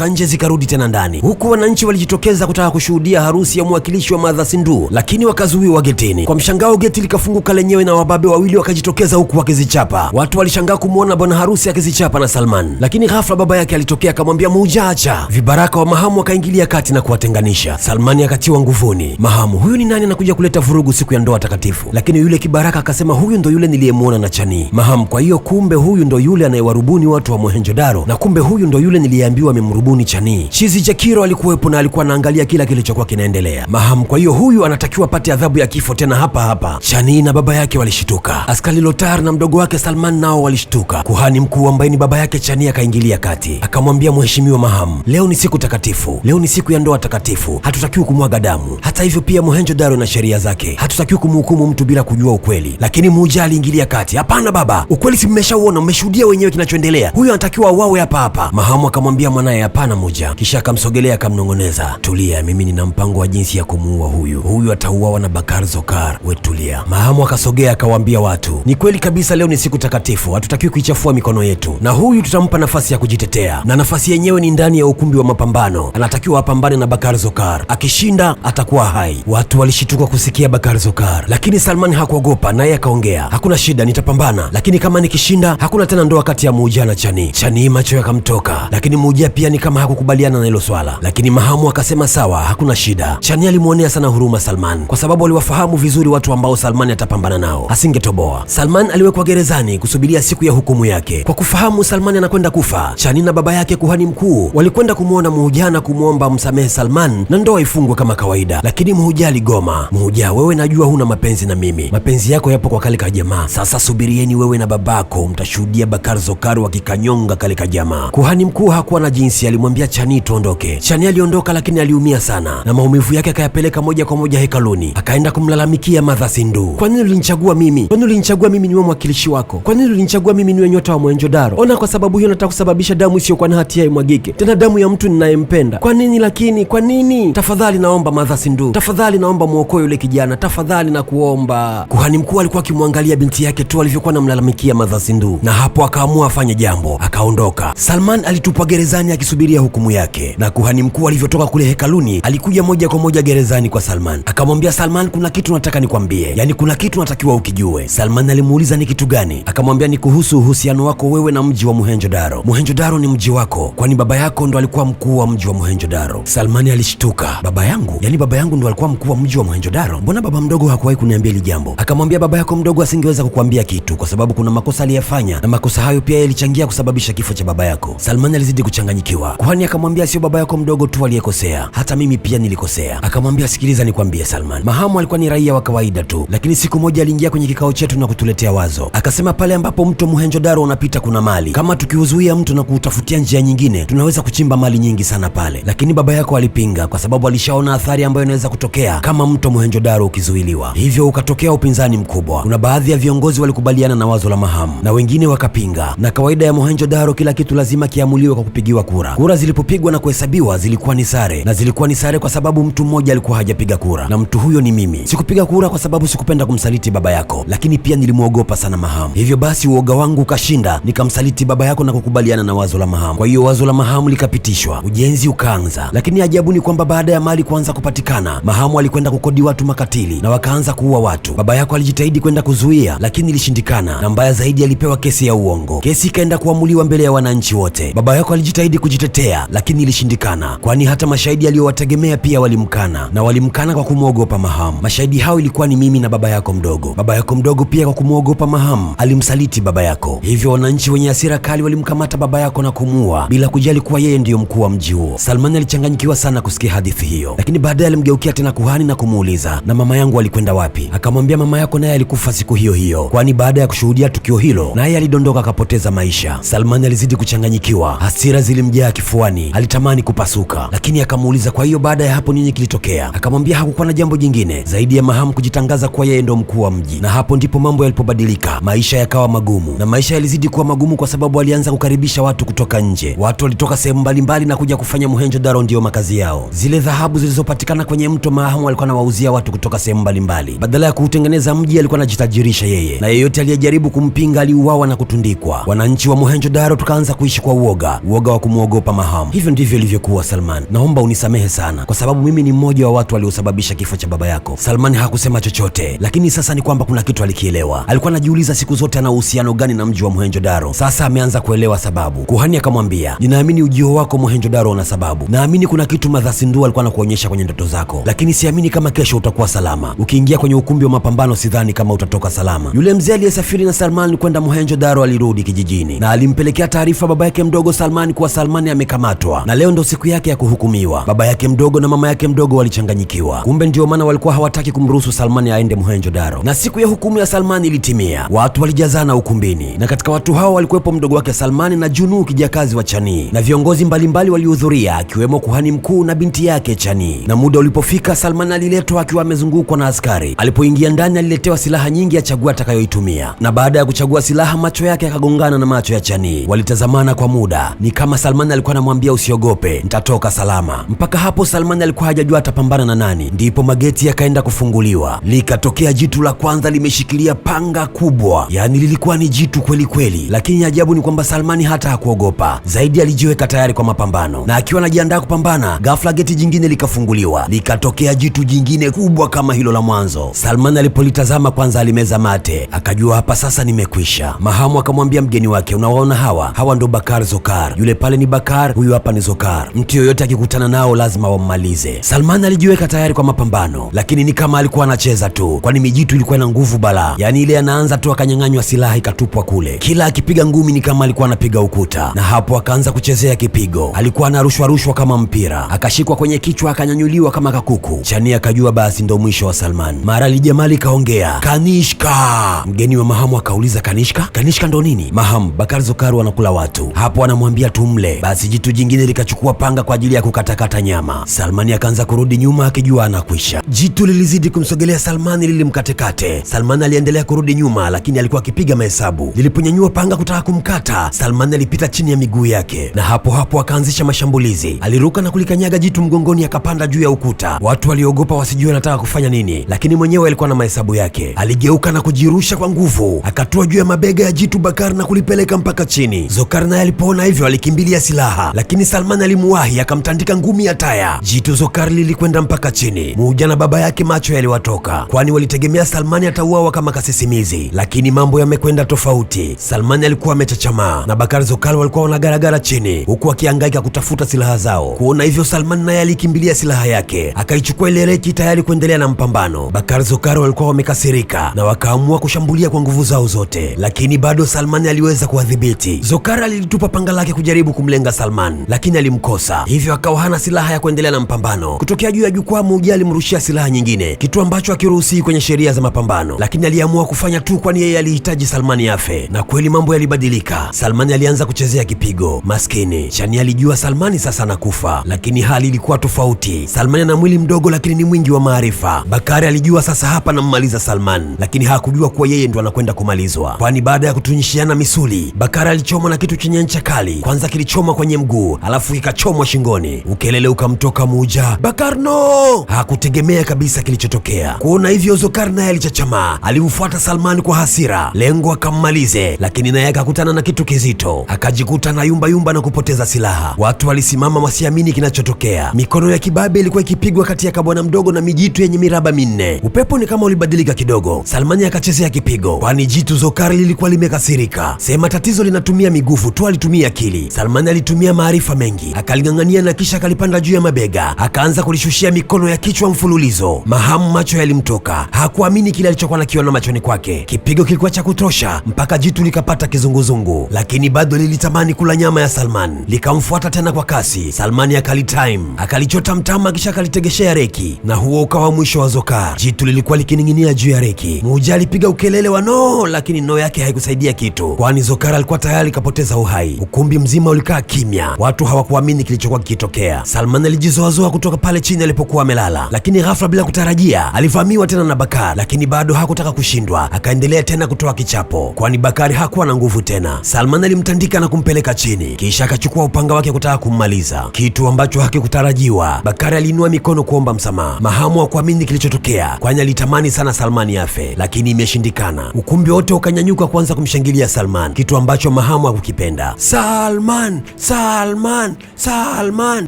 nje zikarudi tena ndani, huku wananchi walijitokeza kutaka kushuhudia harusi ya mwakilishi wa Mother Sindu, lakini wakazuiwa getini. Kwa mshangao geti likafunguka lenyewe na wababe wawili wakajitokeza huku wakizichapa. Watu walishangaa kumwona bwana harusi akizichapa na Salman, lakini ghafla baba yake alitokea akamwambia Muja acha. Vibaraka wa Mahamu wakaingilia kati na kuwatenganisha. Salmani akatiwa nguvuni. Mahamu, huyu ni nani anakuja kuleta vurugu siku ya ndoa takatifu? Lakini yule kibaraka akasema huyu ndo yule niliyemuona na Chani. Mahamu, kwa hiyo kumbe huyu ndo yule anayewarubuni watu wa Mohenjo-Daro, na kumbe huyu ndo yule niliyeambiwa amemrubuni Chani. Chizi Jakiro alikuwepo na alikuwa anaangalia kila kilichokuwa kinaendelea. Mahamu, kwa hiyo huyu anatakiwa apate adhabu ya kifo tena hapa hapa. Chani na baba yake walishtuka. Askari Lotar na mdogo wake Salman nao walishtuka. Kuhani mkuu ambaye ni baba yake Chani akaingilia kati, akamwambia mheshimiwa Mahamu, leo ni siku takatifu, leo ni siku ya ndoa takatifu, hatutakiwi kumwaga damu. Hata hivyo pia Mohenjo-Daro na sheria zake, hatutakiwi kumhukumu mtu bila kujua ukweli. Lakini Muja aliingilia kati, hapana baba, ukweli si mmeshauona, mmeshuhudia wenyewe kinachoendelea, huyo anatakiwa auawe hapa hapa. Mahamu akamwambia mwanaye hapana Muja, kisha akamsogelea akamnong'oneza, tulia, mimi nina mpango wa jinsi ya kumuua huyu atauawa na Bakar Zokar, we tulia. Mahamu akasogea akawaambia watu, ni kweli kabisa, leo ni siku takatifu, hatutakiwi kuichafua mikono yetu, na huyu tutampa nafasi ya kujitetea, na nafasi yenyewe ni ndani ya ukumbi wa mapambano. Anatakiwa apambane na Bakar Zokar, akishinda atakuwa hai. Watu walishituka kusikia Bakar Zokar, lakini Salman hakuogopa, naye akaongea, hakuna shida, nitapambana, lakini kama nikishinda hakuna tena ndoa kati ya Muja na Chani. Chani macho yakamtoka, lakini Muja pia ni kama hakukubaliana na hilo swala, lakini Mahamu akasema sawa, hakuna shida. Chani alimuonea sana huruma Salman kwa sababu aliwafahamu vizuri watu ambao Salman atapambana nao, asingetoboa. Salman aliwekwa gerezani kusubiria siku ya hukumu yake. Kwa kufahamu Salman anakwenda kufa, Chani na baba yake kuhani mkuu walikwenda kumwona Muja na kumwomba msamehe Salman na ndoa ifungwe kama kawaida, lakini Muja aligoma. Muja, wewe najua huna mapenzi na mimi, mapenzi yako yapo kwa kale kajamaa. Sasa subirieni wewe na babako, mtashuhudia Bakar Zokar wakikanyonga kale kajamaa. Kuhani mkuu hakuwa na jinsi, alimwambia Chani tuondoke. Chani aliondoka, lakini aliumia sana na maumivu yake akayapeleka moja kwa moja hekaluni, akaenda kumlalamikia Mother Sindu. Kwa nini ulinichagua mimi? Kwa nini ulinichagua mimi niwe mwakilishi wako? Kwa nini ulinichagua mimi niwe nyota wa Mohenjo-Daro? Ona, kwa sababu hiyo nataka kusababisha damu isiyokuwa na hatia imwagike, tena damu ya mtu ninayempenda. Kwa nini lakini? Kwa nini? Tafadhali naomba Mother Sindu, tafadhali naomba muokoe yule kijana, tafadhali na kuomba. Kuhani mkuu alikuwa akimwangalia binti yake tu alivyokuwa namlalamikia Mother Sindu, na hapo akaamua afanye jambo, akaondoka. Salman alitupwa gerezani akisubiria hukumu yake, na kuhani mkuu alivyotoka kule hekaluni alikuja moja kwa moja gerezani kwa Salman. Akamwambia Salman, kuna kitu nataka nikwambie, yani kuna kitu natakiwa ukijue. Salman alimuuliza ni kitu gani? Akamwambia ni kuhusu uhusiano wako wewe na mji wa Mohenjo-Daro. Mohenjo-Daro ni mji wako, kwani baba yako ndo alikuwa mkuu wa mji wa Mohenjo-Daro. Salman alishtuka, baba yangu? Yani baba yangu ndo alikuwa mkuu wa mji wa Mohenjo-Daro? Mbona baba mdogo hakuwahi kuniambia hili jambo? Akamwambia baba yako mdogo asingeweza kukuambia kitu kwa sababu kuna makosa aliyafanya, na makosa hayo pia yalichangia kusababisha kifo cha baba yako. Salman alizidi kuchanganyikiwa. Kuhani akamwambia sio baba yako mdogo tu aliyekosea, hata mimi pia nilikosea. Akamwambia sikiliza nikwambie Salman, Mahamu alikuwa ni raia wa kawaida tu, lakini siku moja aliingia kwenye kikao chetu na kutuletea wazo. Akasema pale ambapo mto Mohenjo-Daro unapita kuna mali, kama tukiuzuia mto na kuutafutia njia nyingine tunaweza kuchimba mali nyingi sana pale. Lakini baba yako alipinga kwa sababu alishaona athari ambayo inaweza kutokea kama mto Mohenjo-Daro ukizuiliwa, hivyo ukatokea upinzani mkubwa. Kuna baadhi ya viongozi walikubaliana na wazo la Mahamu na wengine wakapinga, na kawaida ya Mohenjo-Daro kila kitu lazima kiamuliwe kwa kupigiwa kura. Kura zilipopigwa na kuhesabiwa zilikuwa ni sare, na zilikuwa ni sare kwa sababu mtu mmoja alikuwa hajapiga kura, na mtu huyo ni mimi. Sikupiga kura kwa sababu sikupenda kumsaliti baba yako, lakini pia nilimwogopa sana Mahamu. Hivyo basi uoga wangu ukashinda, nikamsaliti baba yako na kukubaliana na wazo la Mahamu. Kwa hiyo wazo la Mahamu likapitishwa, ujenzi ukaanza. Lakini ajabu ni kwamba baada ya mali kuanza kupatikana, Mahamu alikwenda kukodi watu makatili na wakaanza kuua watu. Baba yako alijitahidi kwenda kuzuia, lakini ilishindikana, na mbaya zaidi alipewa kesi ya uongo. Kesi ikaenda kuamuliwa mbele ya wananchi wote. Baba yako alijitahidi kujitetea, lakini ilishindikana, kwani hata mashahidi aliyowategemea pia walimkana, na walimkana kwa kumwogopa Mahamu. Mashahidi hao ilikuwa ni mimi na baba yako mdogo. Baba yako mdogo pia kwa kumwogopa Mahamu alimsaliti baba yako, hivyo wananchi wenye hasira kali walimkamata baba yako na kumuua bila kujali kuwa yeye ndiyo mkuu wa mji huo. Salman alichanganyikiwa sana kusikia hadithi hiyo, lakini baadaye alimgeukia tena kuhani na kumuuliza, na mama yangu alikwenda wapi? Akamwambia mama yako naye alikufa siku hiyo hiyo, kwani baada ya kushuhudia tukio hilo naye alidondoka akapoteza maisha. Salman alizidi kuchanganyikiwa, hasira zilimjaa kifuani, alitamani kupasuka, lakini akamuuliza kwa hiyo baada ya hapo nini kilitokea? Akamwambia hakukuwa na jambo jingine zaidi ya Mahamu kujitangaza kuwa yeye ndo mkuu wa mji, na hapo ndipo mambo yalipobadilika. Maisha yakawa magumu, na maisha yalizidi kuwa magumu kwa sababu alianza kukaribisha watu kutoka nje. Watu walitoka sehemu mbalimbali na kuja kufanya Mohenjo-Daro ndio makazi yao. Zile dhahabu zilizopatikana kwenye mto Mahamu alikuwa anawauzia watu kutoka sehemu mbalimbali. Badala ya kuutengeneza mji alikuwa anajitajirisha yeye, na yeyote aliyejaribu kumpinga aliuawa na kutundikwa. Wananchi wa Mohenjo-Daro tukaanza kuishi kwa uoga wa kumuogopa Mahamu. Hivyo ndivyo ilivyokuwa Salman. Naomba unisamehe sana kwa sababu mimi ni mmoja wa watu waliosababisha kifo cha baba yako. Salman hakusema chochote, lakini sasa ni kwamba kuna kitu alikielewa. Alikuwa anajiuliza siku zote ana uhusiano gani na mji wa Mohenjo-Daro. Sasa ameanza kuelewa sababu. Kuhani akamwambia, ninaamini ujio wako Mohenjo-Daro una sababu. Naamini kuna kitu Mother Sindu alikuwa anakuonyesha kwenye ndoto zako, lakini siamini kama kesho utakuwa salama. Ukiingia kwenye ukumbi wa mapambano sidhani kama utatoka salama. Yule mzee aliyesafiri na Salman kwenda Mohenjo-Daro alirudi kijijini na alimpelekea taarifa baba yake mdogo Salman kuwa Salman amekamatwa na leo ndo siku yake ya kuhukumiwa. Baba yake mdogo na mama yake mdogo walichanganyikiwa. Kumbe ndio maana walikuwa hawataki kumruhusu Salman aende Mohenjo-Daro. Na siku ya hukumu ya Salman ilitimia. Watu walijazana ukumbini, na katika watu hao walikuwepo mdogo wake Salman na Junu kijakazi wa Chani, na viongozi mbalimbali walihudhuria akiwemo kuhani mkuu na binti yake Chani. Na muda ulipofika, Salman aliletwa akiwa amezungukwa na askari. Alipoingia ndani aliletewa silaha nyingi achagua atakayoitumia, na baada ya kuchagua silaha macho yake yakagongana na macho ya Chani. Walitazamana kwa muda, ni kama Salman alikuwa anamwambia usiogope, nitatoka salama. Mpaka hapo Salman alikuwa hajajua atapambana na nani. Ndipo mageti yakaenda kufunguliwa, likatokea jitu la kwanza limeshikilia panga kubwa. Yaani lilikuwa ni jitu kweli kweli, lakini ajabu ni kwamba Salman hata hakuogopa. Zaidi alijiweka tayari kwa mapambano, na akiwa anajiandaa kupambana, ghafla geti jingine likafunguliwa, likatokea jitu jingine kubwa kama hilo la mwanzo. Salman alipolitazama kwanza alimeza mate, akajua hapa sasa nimekwisha. Mahamu akamwambia mgeni wake, unawaona hawa ndo Bakar Zokar. Yule pale ni Bakar, huyu hapa ni Zokar. Mtu yoyote akikutana nao lazima wammalize. Salman alijiweka tayari kwa mapambano, lakini ni kama alikuwa anacheza tu, kwani mijitu ilikuwa na nguvu balaa. Yaani ile anaanza tu akanyang'anywa silaha ikatupwa kule. Kila akipiga ngumi ni kama alikuwa anapiga ukuta, na hapo akaanza kuchezea kipigo. Alikuwa anarushwa kama mpira, akashikwa kwenye kichwa akanyanyuliwa kama kakuku. Chani akajua basi ndo mwisho wa Salman. Mara Lijamali kaongea, Kanishka. Mgeni wa Mahamu akauliza, Kanishka? Kanishka ndo nini? Mahamu, Bakar Zokar wanakula watu. Hapo anamwambia tumle. Basi jitu jingine likachukua panga kwa ajili ya kukatakata nyama. Salmani akaanza kurudi nyuma akijua anakwisha. Jitu lilizidi kumsogelea Salmani lilimkatekate. Salmani aliendelea kurudi nyuma, lakini alikuwa akipiga mahesabu. Liliponyanyua panga kutaka kumkata, Salmani alipita chini ya miguu yake, na hapo akaanzisha mashambulizi. Aliruka na kulikanyaga jitu mgongoni, akapanda juu ya ukuta. Watu waliogopa wasijue anataka kufanya nini, lakini mwenyewe alikuwa na mahesabu yake. Aligeuka na kujirusha kwa nguvu, akatua juu ya mabega ya jitu Bakar na kulipeleka mpaka chini. Zokar naye alipoona hivyo alikimbilia silaha, lakini Salman alimuwahi akamtandika ngumi ya taya. Jitu Zokar lilikwenda mpaka chini. Muuja na baba yake macho yaliwatoka, kwani walitegemea Salmani atauawa kama kasisimizi, lakini mambo yamekwenda tofauti. Salmani alikuwa amechachamaa na Bakar Zokar walikuwa wanagaragara chini, huku akihangaika kutafuta silaha zao. Kuona hivyo, Salman naye alikimbilia silaha yake, akaichukua ile reki tayari kuendelea na mpambano. Bakar Zokar walikuwa wamekasirika na wakaamua kushambulia kwa nguvu zao zote, lakini bado Salman aliweza kuwadhibiti. Zokar alilitupa panga lake kujaribu kumlenga Salman, lakini alimkosa, hivyo akawa hana silaha ya kuendelea na mpambano. Kutokea juu ya jukwaa, Muuja alimrushia silaha nyingine, kitu ambacho hakiruhusiwi kwenye sheria za mapambano, lakini aliamua kufanya tu kwani yeye alihitaji Salmani afe. Na kweli mambo yalibadilika. Salmani alianza kuchezea kipigo. Maskini Chani alijua Salmani sasa anakufa, lakini hali ilikuwa tofauti. Salmani ana mwili mdogo lakini ni mwingi wa maarifa. Bakari alijua sasa hapa nammaliza Salman, lakini hakujua kuwa yeye ndo anakwenda kumalizwa, kwani baada ya kutunyishiana misuli, Bakari alichomwa na kitu chenye ncha kali. Kwanza kilichoma kwenye mguu, alafu kikachomwa shingoni. Ukelele ukamtoka Muuja, Bakar no! Hakutegemea kabisa kilichotokea. Kuona hivyo, Zokar naye alichachamaa, alimfuata Salman kwa hasira, lengo akammalize, lakini naye akakutana na kitu kizito, akajikuta na yumba na kupoteza silaha. Watu walisimama wasiamini kinachotokea. Mikono ya kibabe ilikuwa ikipigwa kati ya kabwana mdogo na mijitu yenye miraba minne. Upepo ni kama ulibadilika kidogo. Salmani akachezea kipigo, kwani jitu Zokar lilikuwa limekasirika. Sema tatizo linatumia miguvu tu, alitumia akili. Salmani alitumia maarifa mengi, akaling'ang'ania na kisha akalipanda juu ya mabega, akaanza kulishushia mikono ya kichwa mfululizo. Mahamu macho yalimtoka, hakuamini kile alichokuwa nakiona machoni kwake. Kipigo kilikuwa cha kutosha mpaka jitu likapata kizunguzungu, lakini bado lilitamani kula nyama ya Salman. Likamfuata tena kwa kasi. Salmani akalitime, akalichota mtama kisha akalitegeshea reki, na huo ukawa mwisho wa Zokar. Jitu lilikuwa likining'inia juu ya reki. Muuja alipiga ukelele wa no, lakini no yake haikusaidia kitu, kwani Zokar alikuwa tayari kapoteza uhai. Ukumbi mzima ulikaa kimya, watu hawakuamini kilichokuwa kikitokea. Salman alijizoazoa kutoka pale chini alipokuwa amelala, lakini ghafla bila kutarajia alivamiwa tena na Bakar, lakini bado hakutaka kushindwa. Akaendelea tena kutoa kichapo, kwani Bakari hakuwa na nguvu tena. Salman alimtandika na kumpeleka chini, kisha akachukua upanga wake kutaka kummaliza, kitu ambacho hakikutarajiwa. Bakari aliinua mikono kuomba msamaha. Mahamu hakuamini kilichotokea, kwani alitamani sana Salman afe, lakini imeshindikana. Ukumbi wote ukanyanyuka kuanza kumshangilia Salman, kitu ambacho Mahamu hakukipenda. Salman, Salman, Salman!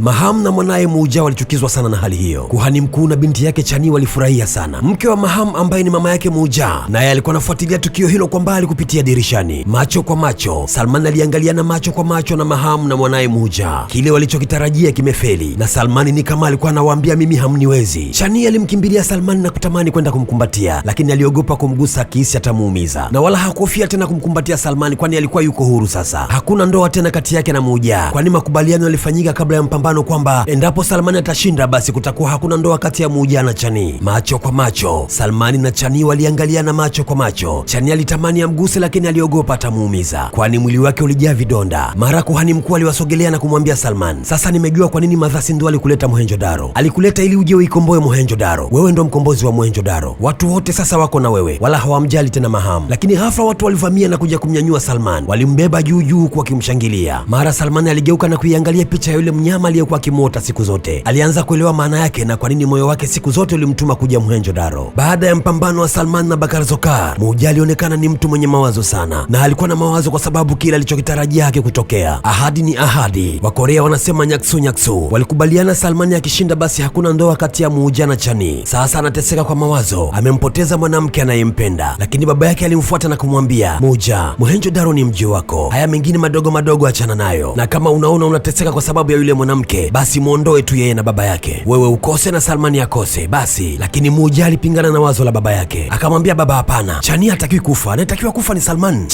Mahamu na mwanaye Muja walichukizwa sana na hali hiyo. Kuhani mkuu na binti yake Chani walifurahia sana. Mke wa Mahamu ambaye ni mama yake Muja naye alikuwa anafuatilia tukio hilo kwa mbali kupitia dirishani. Macho kwa macho, Salman aliangaliana macho kwa macho na Mahamu na mwanaye Muja. Kile walichokitarajia kimefeli, na Salman ni kama alikuwa anawaambia mimi hamniwezi. Chani alimkimbilia Salman na kutamani kwenda kumkumbatia, lakini aliogopa kumgusa kisi atamuumiza, na wala hakufia tena kumkumbatia Salman, kwani alikuwa yuko huru sasa. Hakuna ndoa tena kati yake na Muja, kwani makubaliano yalifanyika kabla ya mpambano kwamba endapo Salman atashinda basi kutakuwa hakuna ndoa kati ya Muja na Chani. Macho kwa macho, Salman na Chani waliangaliana macho kwa macho. Chani alitamani amguse, lakini aliogopa atamuumiza, kwani mwili wake ulijaa vidonda. Mara kuhani mkuu aliwasogelea na kumwambia Salman, sasa nimejua kwa nini Madhasi ndo alikuleta Mohenjo-Daro. Alikuleta ili uje uikomboe Mohenjo-Daro. Wewe ndo mkombozi wa Mohenjo-Daro. Watu wote sasa wako na wewe, wala hawamjali tena Mahamu. Lakini ghafla watu walivamia na kuja kumnyanyua Salman. Walimbeba juu juu huku wakimshangilia. Mara Salman aligeuka na kuiangalia picha ya yule mnyama aliyekuwa akimwota siku zote. Alianza kuelewa maana yake na kwa nini moyo wake siku zote ulimtuma kuja Mohenjo-Daro. Baada ya mpambano wa Salman na Bakar Zokar, Muja alionekana ni mtu mwenye mawazo sana, na alikuwa na mawazo kwa sababu kila alichokitarajia hakikutokea. Ahadi ni ahadi. Wakorea wanasema nyaksu nyaksu. Walikubaliana Salman akishinda basi hakuna ndoa kati ya Muja na Chani. Sasa anateseka kwa mawazo, amempoteza mwanamke anayempenda, lakini baba yake alimfuata na kumwambia, Muja, Mohenjo-Daro ni mji wako, haya mengine madogo madogo achana nayo, na kama unaona unateseka kwa sababu ya yule mwanamke basi muondoe tu yeye na baba yake, wewe ukose na Salman akose basi. Lakini Muja alipingana na wazo la baba yake, akamwambia baba, hapana, Chani hatakiwi kufa, anayetakiwa kufa ni Salman.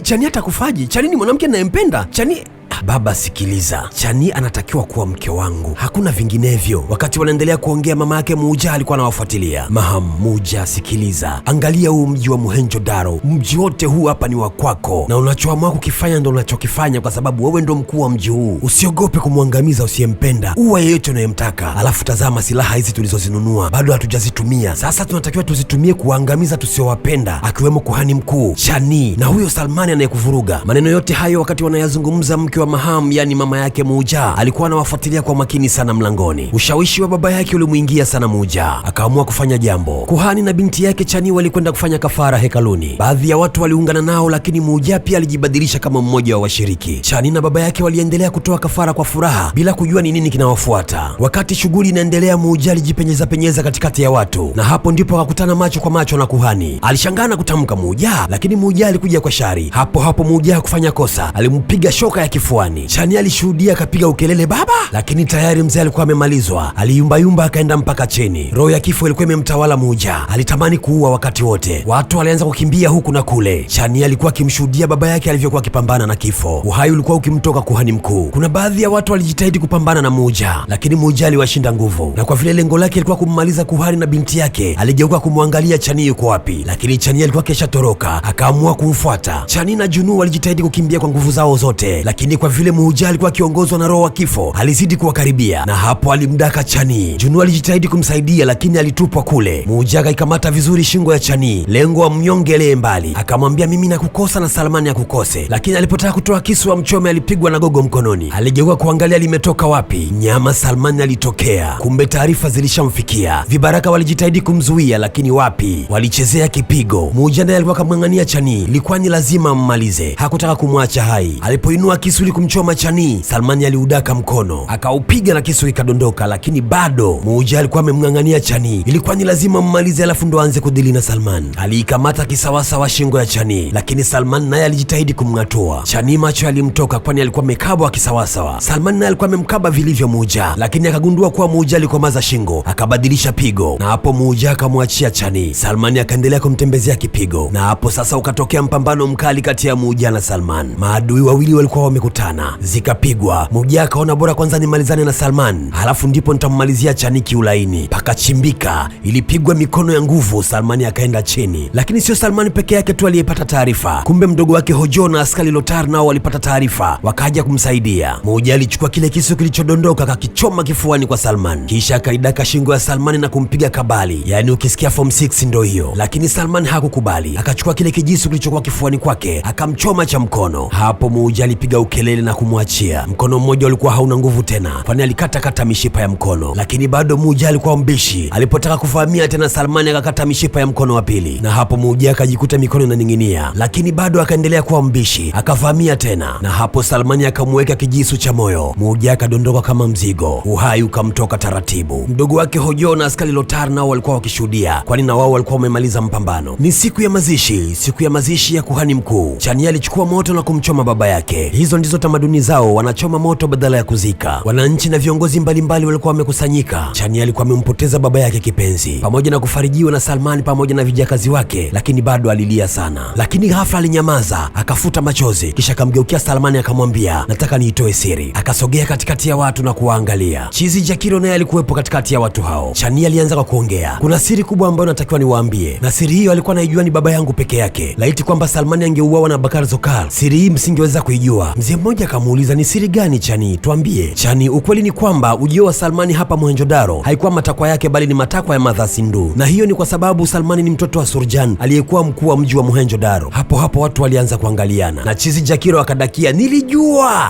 Chani hatakufaje? Chani ni mwanamke ninayempenda. Chani Baba sikiliza, Chani anatakiwa kuwa mke wangu, hakuna vinginevyo. Wakati wanaendelea kuongea, mama yake Muja alikuwa anawafuatilia. Muja sikiliza, angalia huu mji wa Mohenjo-Daro, mji wote huu hapa ni wa kwako, na unachoamua kukifanya ndo unachokifanya, kwa sababu wewe ndo mkuu wa mji huu. Usiogope kumwangamiza usiyempenda, uwa yeyote unayemtaka. Alafu tazama silaha hizi tulizozinunua bado hatujazitumia, sasa tunatakiwa tuzitumie kuangamiza tusiowapenda, akiwemo kuhani mkuu Chani na huyo Salmani anayekuvuruga. Maneno yote hayo wakati wanayazungumza, mke wa Mahamu yani mama yake Muja alikuwa anawafuatilia kwa makini sana mlangoni. Ushawishi wa baba yake ulimuingia sana Muja, akaamua kufanya jambo. Kuhani na binti yake Chani walikwenda kufanya kafara hekaluni. Baadhi ya watu waliungana nao, lakini Muja pia alijibadilisha kama mmoja wa washiriki. Chani na baba yake waliendelea kutoa kafara kwa furaha bila kujua ni nini kinawafuata. Wakati shughuli inaendelea, Muja alijipenyeza katikati ya watu, na hapo ndipo akakutana macho kwa macho na kuhani. Alishangaa na kutamka Muja, lakini Muja alikuja kwa shari. Hapo Muja hakufanya kosa, alimpiga shoka ya kifuani. Chani alishuhudia, akapiga ukelele baba, lakini tayari mzee alikuwa amemalizwa. Aliyumbayumba akaenda mpaka chini. Roho ya kifo ilikuwa imemtawala Muja, alitamani kuua wakati wote. Watu walianza kukimbia huku na kule. Chani alikuwa akimshuhudia baba yake alivyokuwa akipambana na kifo. Uhai ulikuwa ukimtoka kuhani mkuu. Kuna baadhi ya watu walijitahidi kupambana na Muja, lakini Muja aliwashinda nguvu, na kwa vile lengo lake ilikuwa kummaliza kuhani na binti yake, aligeuka kumwangalia Chani yuko wapi, lakini Chani alikuwa kesha toroka. Akaamua kumfuata. Chani na Junu walijitahidi kukimbia kwa nguvu zao zote, lakini kwa vile Muja alikuwa akiongozwa na roho wa kifo, alizidi kuwakaribia, na hapo alimdaka Chani. Junu alijitahidi kumsaidia, lakini alitupwa kule. Muja akaikamata vizuri shingo ya Chani, lengo amnyongelee mbali. Akamwambia, mimi nakukosa na Salmani akukose. Lakini alipotaka kutoa kisu wa mchome, alipigwa na gogo mkononi. Aligeuka kuangalia limetoka wapi. Nyama Salmani alitokea. Kumbe taarifa zilishamfikia. Vibaraka walijitahidi kumzuia, lakini wapi, walichezea kipigo. Muja naye alikuwa kamng'ang'ania Chani, ilikuwa ni lazima ammalize, hakutaka kumwacha hai. Alipoinua kisu ili kumchoma Chani, Salmani aliudaka mkono, akaupiga na kisu ikadondoka, lakini bado Muja alikuwa amemng'ang'ania Chani. Ilikuwa ni lazima mmalize, alafu ndo aanze kudili na Salman. Aliikamata kisawasawa shingo ya Chani, lakini Salman naye alijitahidi kumng'atua. Chani macho yalimtoka, kwani alikuwa amekabwa kisawasawa. Salman naye alikuwa amemkaba vilivyo Muja, lakini akagundua kuwa Muja alikomaza shingo, akabadilisha pigo, na hapo Muja akamwachia Chani. Salmani akaendelea kumtembezea kipigo, na hapo sasa ukatokea mpambano mkali kati ya Muja na Salman. Maadui wawili walikuwa wamekutana, zikapigwa. Muja akaona bora kwanza nimalizane na Salman, halafu ndipo nitammalizia Chani kiulaini. Pakachimbika, ilipigwa mikono ya nguvu. Salmani akaenda chini, lakini sio Salmani peke yake tu aliyepata taarifa. Kumbe mdogo wake Hojo na askari Lotar nao walipata taarifa, wakaja kumsaidia. Muja alichukua kile kisu kilichodondoka, akakichoma kifuani kwa Salman, kisha akaidaka shingo ya Salmani na kumpiga kabali, yaani ukisikia form 6 ndo hiyo. Lakini Salman hakukubali, akachukua kile kijisu kilichokuwa kifuani kwake, akamchoma cha mkono. Hapo Muja alipiga ukelele kelele na kumwachia. Mkono mmoja ulikuwa hauna nguvu tena, kwani alikata mishipa ya mkono, lakini bado Muujia alikuwa mbishi. Alipotaka kuvamia tena, Salmani akakata mishipa ya mkono wa pili, na hapo Muujia akajikuta mikono inaning'inia, lakini bado akaendelea kuwa mbishi, akavamia tena, na hapo Salmani akamweka kijisu cha moyo. Muujia akadondoka kama mzigo, uhai ukamtoka taratibu. Mdogo wake Hojo na askari Lotar nao walikuwa wakishuhudia, kwani na wao walikuwa wamemaliza mpambano. Ni siku ya mazishi ya kuhani mkuu. Chania alichukua moto na kumchoma baba yake. Hizo ndizo tamaduni zao, wanachoma moto badala ya kuzika. Wananchi na viongozi mbalimbali walikuwa wamekusanyika. Chania alikuwa amempoteza baba yake kipenzi, pamoja na kufarijiwa na Salmani pamoja na vijakazi wake, lakini bado alilia sana. Lakini ghafla alinyamaza, akafuta machozi, kisha akamgeukia Salmani akamwambia, nataka niitoe siri. Akasogea katikati ya watu na kuwaangalia. Chizi Jakiro naye alikuwepo katikati ya watu hao. Chania alianza kwa kuongea, kuna siri kubwa ambayo natakiwa niwaambie, na siri hiyo alikuwa anaijua ni baba yangu peke yake. Laiti kwamba Salmani angeuawa na Bakar Zokal, siri hii msingeweza kuijua. Mzee mmoja akamuuliza, ni siri gani Chani? Tuambie. Chani, ukweli ni kwamba ujio wa Salmani hapa Mohenjo-Daro haikuwa matakwa yake, bali ni matakwa ya Mother Sindhu, na hiyo ni kwa sababu Salmani ni mtoto wa Surjan aliyekuwa mkuu wa mji wa Mohenjo-Daro. Hapo watu walianza kuangaliana, na Chizi Jakiro akadakia,